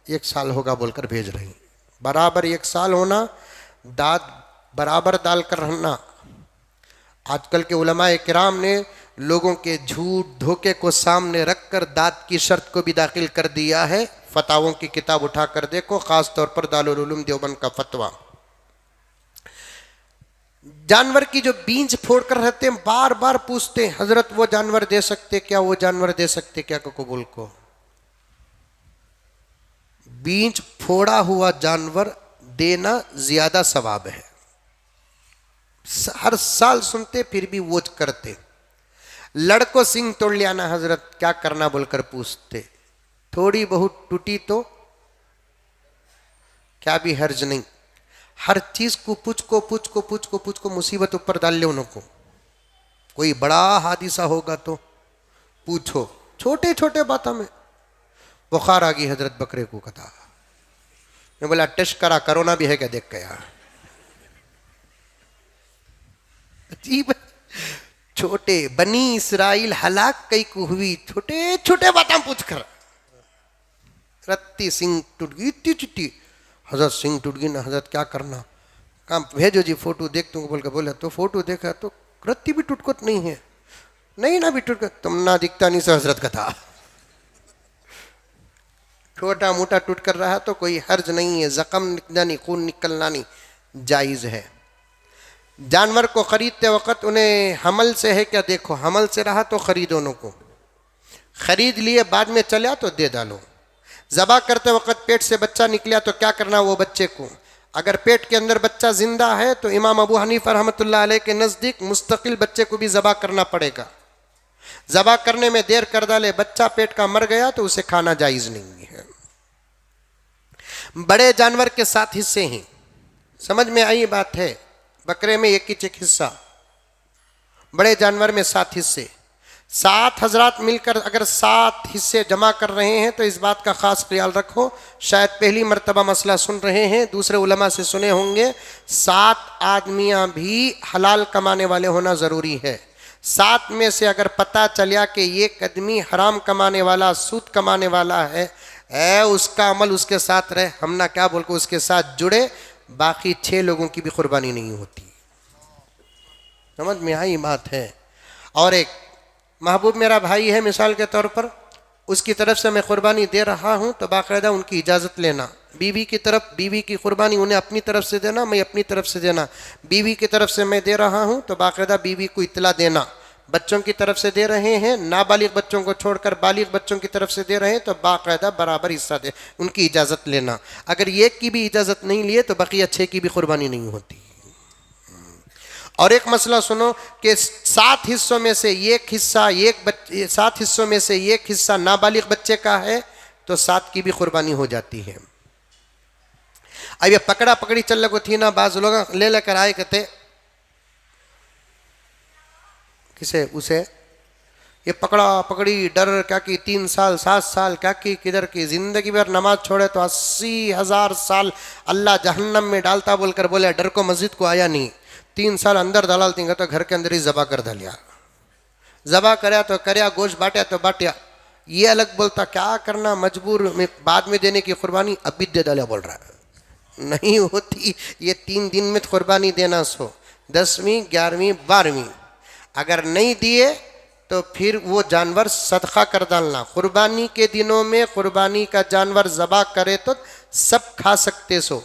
1 साल होगा बोलकर भेज रही। बराबर 1 साल होना, दांत बराबर डालकर रहना। आजकल के उलमाए किराम ने लोगों के झूठ धोखे को सामने रखकर दांत की शर्त को भी दाखिल कर दिया है। फतावों की किताब उठाकर देखो, खास तौर पर दारुल उलूम देवबंद का फतवा। जानवर की जो बीज फोड़ कर रहते हैं, बार बार पूछते हैं हजरत वो जानवर दे सकते क्या, वो जानवर दे सकते क्या कबूल को। बीज फोड़ा हुआ जानवर देना ज्यादा सवाब है। हर साल सुनते फिर भी वो करते। लड़को सिंह तोड़ लिया ना हजरत, क्या करना बोलकर पूछते। थोड़ी बहुत टूटी तो क्या भी हर्ज नहीं। हर चीज को पूछ को मुसीबत ऊपर डाल ले उनको। कोई बड़ा हादिसा होगा तो पूछो, छोटे छोटे बातों में। बुखार आ गई हजरत बकरे को कथा, मैं बोला टेस्ट करा, कोरोना भी है क्या देख के यार। अजीब, छोटे बनी इसराइल हलाक कई को हुई, छोटे छोटे बातें पूछ कर। रत्ती सिंह टूट गई, इतनी चिट्टी हजरत सिंह टूट गई ना हजरत, क्या करना। काम भेजो जी फोटो देख तुमको बोल के बोले, तो फोटो देखा तो रत्ती भी टूटकोत नहीं है। नहीं ना भी टूटकोत, तुम ना दिखता नहीं से हजरत का था। छोटा मोटा टूट कर रहा तो कोई हर्ज नहीं है, जख्म जानी खून निकलना नहीं जायज है। जानवर को खरीदते वक्त उन्हें हमल से है क्या देखो, हमल से रहा तो खरीदो उनको, खरीद लिए बाद में चला तो दे डालो। ज़बा करते वक्त पेट से बच्चा निकला तो क्या करना वो बच्चे को। अगर पेट के अंदर बच्चा जिंदा है तो इमाम अबू हनीफा रहमतुल्लाह अलैह के नज़दीक मुस्तकिल बच्चे को भी ज़बा करना पड़ेगा। ज़बा करने में देर कर डाले, बच्चा पेट का मर गया तो उसे खाना जायज़ नहीं है। बड़े जानवर के 7 हिस्से हैं, समझ में आई बात है। बकरे में 1 हिस्सा, बड़े जानवर में 7 हिस्से। 7 हजरात मिलकर अगर 7 हिस्से जमा कर रहे हैं तो इस बात का खास ख्याल रखो। शायद पहली मर्तबा मसला सुन रहे हैं, दूसरे उलमा से सुने होंगे। 7 आदमियां भी हलाल कमाने वाले होना ज़रूरी है। 7 में से अगर पता चला कि एक आदमी हराम कमाने वाला, सूद कमाने वाला है, उसका अमल उसके साथ रहे, हम ना क्या बोल के उसके साथ जुड़े, बाकी 6 लोगों की भी कुर्बानी नहीं होती। समझ में आई बात है। और एक महबूब मेरा भाई है मिसाल के तौर पर, उसकी तरफ से मैं कुर्बानी दे रहा हूँ तो बाकायदा उनकी इजाज़त लेना। बीवी की तरफ, बीवी की कुर्बानी उन्हें अपनी तरफ से देना, मैं अपनी तरफ से देना। बीवी की तरफ से मैं दे रहा हूँ तो बाकायदा बीवी को इत्तला देना। बच्चों की तरफ से दे रहे हैं, नाबालिग बच्चों को छोड़कर बालिग बच्चों की तरफ से दे रहे हैं तो बाकायदा बराबर हिस्सा दे, उनकी इजाज़त लेना। अगर एक की भी इजाज़त नहीं लिए तो बकिया 6 की भी कुर्बानी नहीं होती। और एक मसला सुनो कि 7 हिस्सों में से 1 हिस्सा 7 हिस्सों में से 1 हिस्सा नाबालिग बच्चे का है तो 7 की भी कुर्बानी हो जाती है। अब ये पकड़ा पकड़ी चल लगो थी ना, बाज लोग ले लेकर आए कहते किसे उसे, ये पकड़ा पकड़ी डर क्या की 3 साल 7 साल क्या की, किधर की जिंदगी भर नमाज छोड़े तो 80,000 साल अल्लाह जहन्नम में डालता बोलकर बोले, डर को मस्जिद को आया नहीं। 3 साल अंदर दलाल देंगे तो घर के अंदर ही ज़बा कर डालिया, ज़बा कराया तो कराया, गोश्त बांटा तो बांटा। ये अलग बोलता क्या करना, मजबूर में बाद में देने की कुर्बानी अभी दे डालिया बोल रहा है, नहीं होती। ये 3 दिन में कुर्बानी देना सो 10वीं 11वीं 12वीं, अगर नहीं दिए तो फिर वो जानवर सदका कर डालना। कुर्बानी के दिनों में कुर्बानी का जानवर ज़बा करे तो सब खा सकते सो,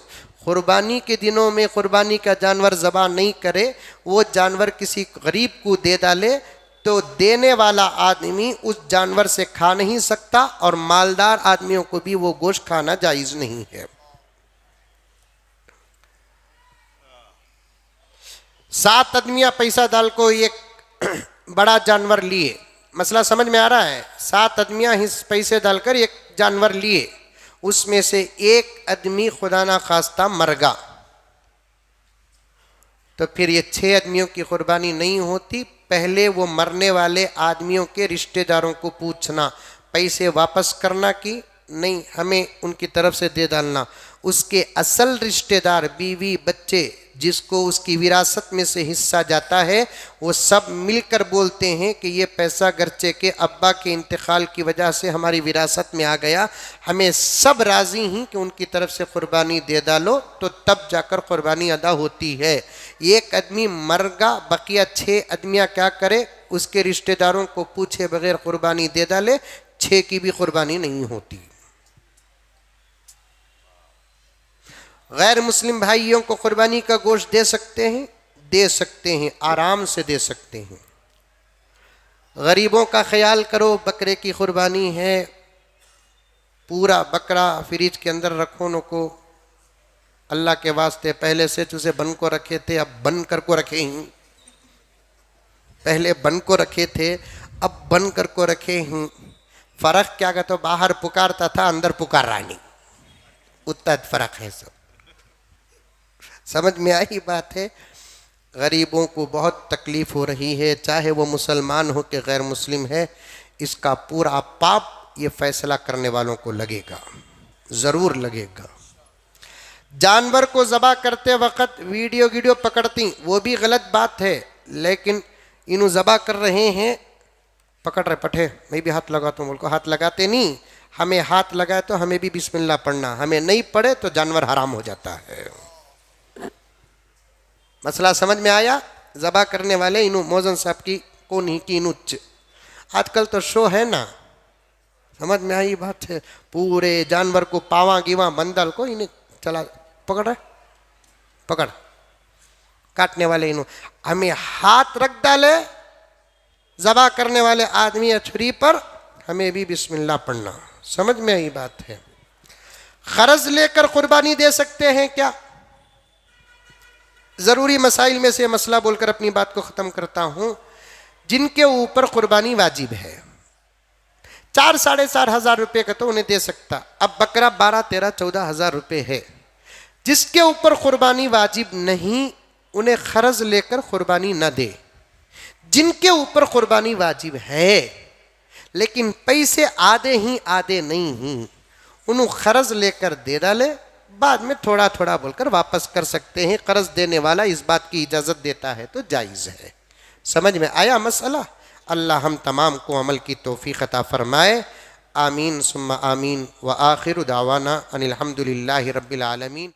कुर्बानी के दिनों में कुर्बानी का जानवर ज़बा नहीं करे, वो जानवर किसी गरीब को दे डाले तो देने वाला आदमी उस जानवर से खा नहीं सकता और मालदार आदमियों को भी वो गोश्त खाना जायज़ नहीं है। 7 आदमियां पैसा डाल को एक बड़ा जानवर लिए, मसला समझ में आ रहा है। 7 आदमियां पैसे डालकर एक जानवर लिए, उसमें से एक आदमी खुदा ना खास्ता मर गया तो फिर ये 6 आदमियों की कुर्बानी नहीं होती। पहले वो मरने वाले आदमियों के रिश्तेदारों को पूछना, पैसे वापस करना कि नहीं, हमें उनकी तरफ से दे डालना। उसके असल रिश्तेदार बीवी बच्चे जिसको उसकी विरासत में से हिस्सा जाता है वो सब मिलकर बोलते हैं कि ये पैसा गर्चे के अब्बा के इंतकाल की वजह से हमारी विरासत में आ गया, हमें सब राज़ी हैं कि उनकी तरफ से क़ुरबानी दे डालो, तो तब जाकर क़ुरबानी अदा होती है। एक आदमी मर गया, बकिया 6 आदमियाँ क्या करे, उसके रिश्तेदारों को पूछे बगैर क़ुरबानी दे डाले, 6 की भी क़ुरबानी नहीं होती। गैर मुस्लिम भाइयों को क़ुरबानी का गोश्त दे सकते हैं, दे सकते हैं, आराम से दे सकते हैं। गरीबों का ख्याल करो, बकरे की क़ुरबानी है, पूरा बकरा फ्रिज के अंदर रखो न को, अल्लाह के वास्ते पहले से तुझे बन को रखे थे, अब बन कर को रखे हैं, पहले बन को रखे थे अब बन कर को रखे हैं। फ़र्क क्या, तो बाहर पुकारता था अंदर पुकार रहा नहीं, उतना फ़र्क है। सब समझ में आई बात है। गरीबों को बहुत तकलीफ़ हो रही है, चाहे वो मुसलमान हो कि गैर मुस्लिम है, इसका पूरा पाप ये फैसला करने वालों को लगेगा, ज़रूर लगेगा। जानवर को ज़बा करते वक़्त वीडियो पकड़ती, वो भी गलत बात है, लेकिन इन्हों ज़बा कर रहे हैं, पकड़ रहे पठे, मैं भी हाथ लगाता हूँ, बोल हाथ लगाते नहीं, हमें हाथ लगाए तो हमें भी बिस्मिल्लाह पढ़ना, हमें नहीं पढ़े तो जानवर हराम हो जाता है। मसला समझ में आया। ज़बा करने वाले इन्हों मौजन साहब की कौन ही की नुच, आजकल तो शो है ना, समझ में आई बात है। पूरे जानवर को पावा गिवा बंदल को इन्हें चला पकड़ रहे, पकड़ काटने वाले इन्हों, हमें हाथ रख डाले ज़बा करने वाले आदमी या छुरी पर, हमें भी बिस्मिल्लाह पढ़ना। समझ में आई बात है। क़र्ज़ लेकर क़ुरबानी दे सकते हैं क्या? ज़रूरी मसाइल में से मसला बोलकर अपनी बात को ख़त्म करता हूँ। जिनके ऊपर क़ुरबानी वाजिब है, 4 साढ़े 4 हज़ार रुपये का तो उन्हें दे सकता, अब बकरा 12 13 14 हज़ार रुपये है। जिसके ऊपर क़ुरबानी वाजिब नहीं, उन्हें क़र्ज़ लेकर क़ुरबानी न दे। जिनके ऊपर क़ुरबानी वाजिब है लेकिन पैसे आधे ही आधे नहीं ही, उन्हें क़र्ज़ लेकर दे डाले, बाद में थोड़ा थोड़ा बोलकर वापस कर सकते हैं। कर्ज देने वाला इस बात की इजाज़त देता है तो जायज़ है। समझ में आया मसला। अल्लाह हम तमाम को अमल की तौफ़ीक़ अता फ़रमाए। आमीन सुम्मा आमीन। व आखिरु दावाना अनिल हम्दुलिल्लाहि रब्बिल आलमीन।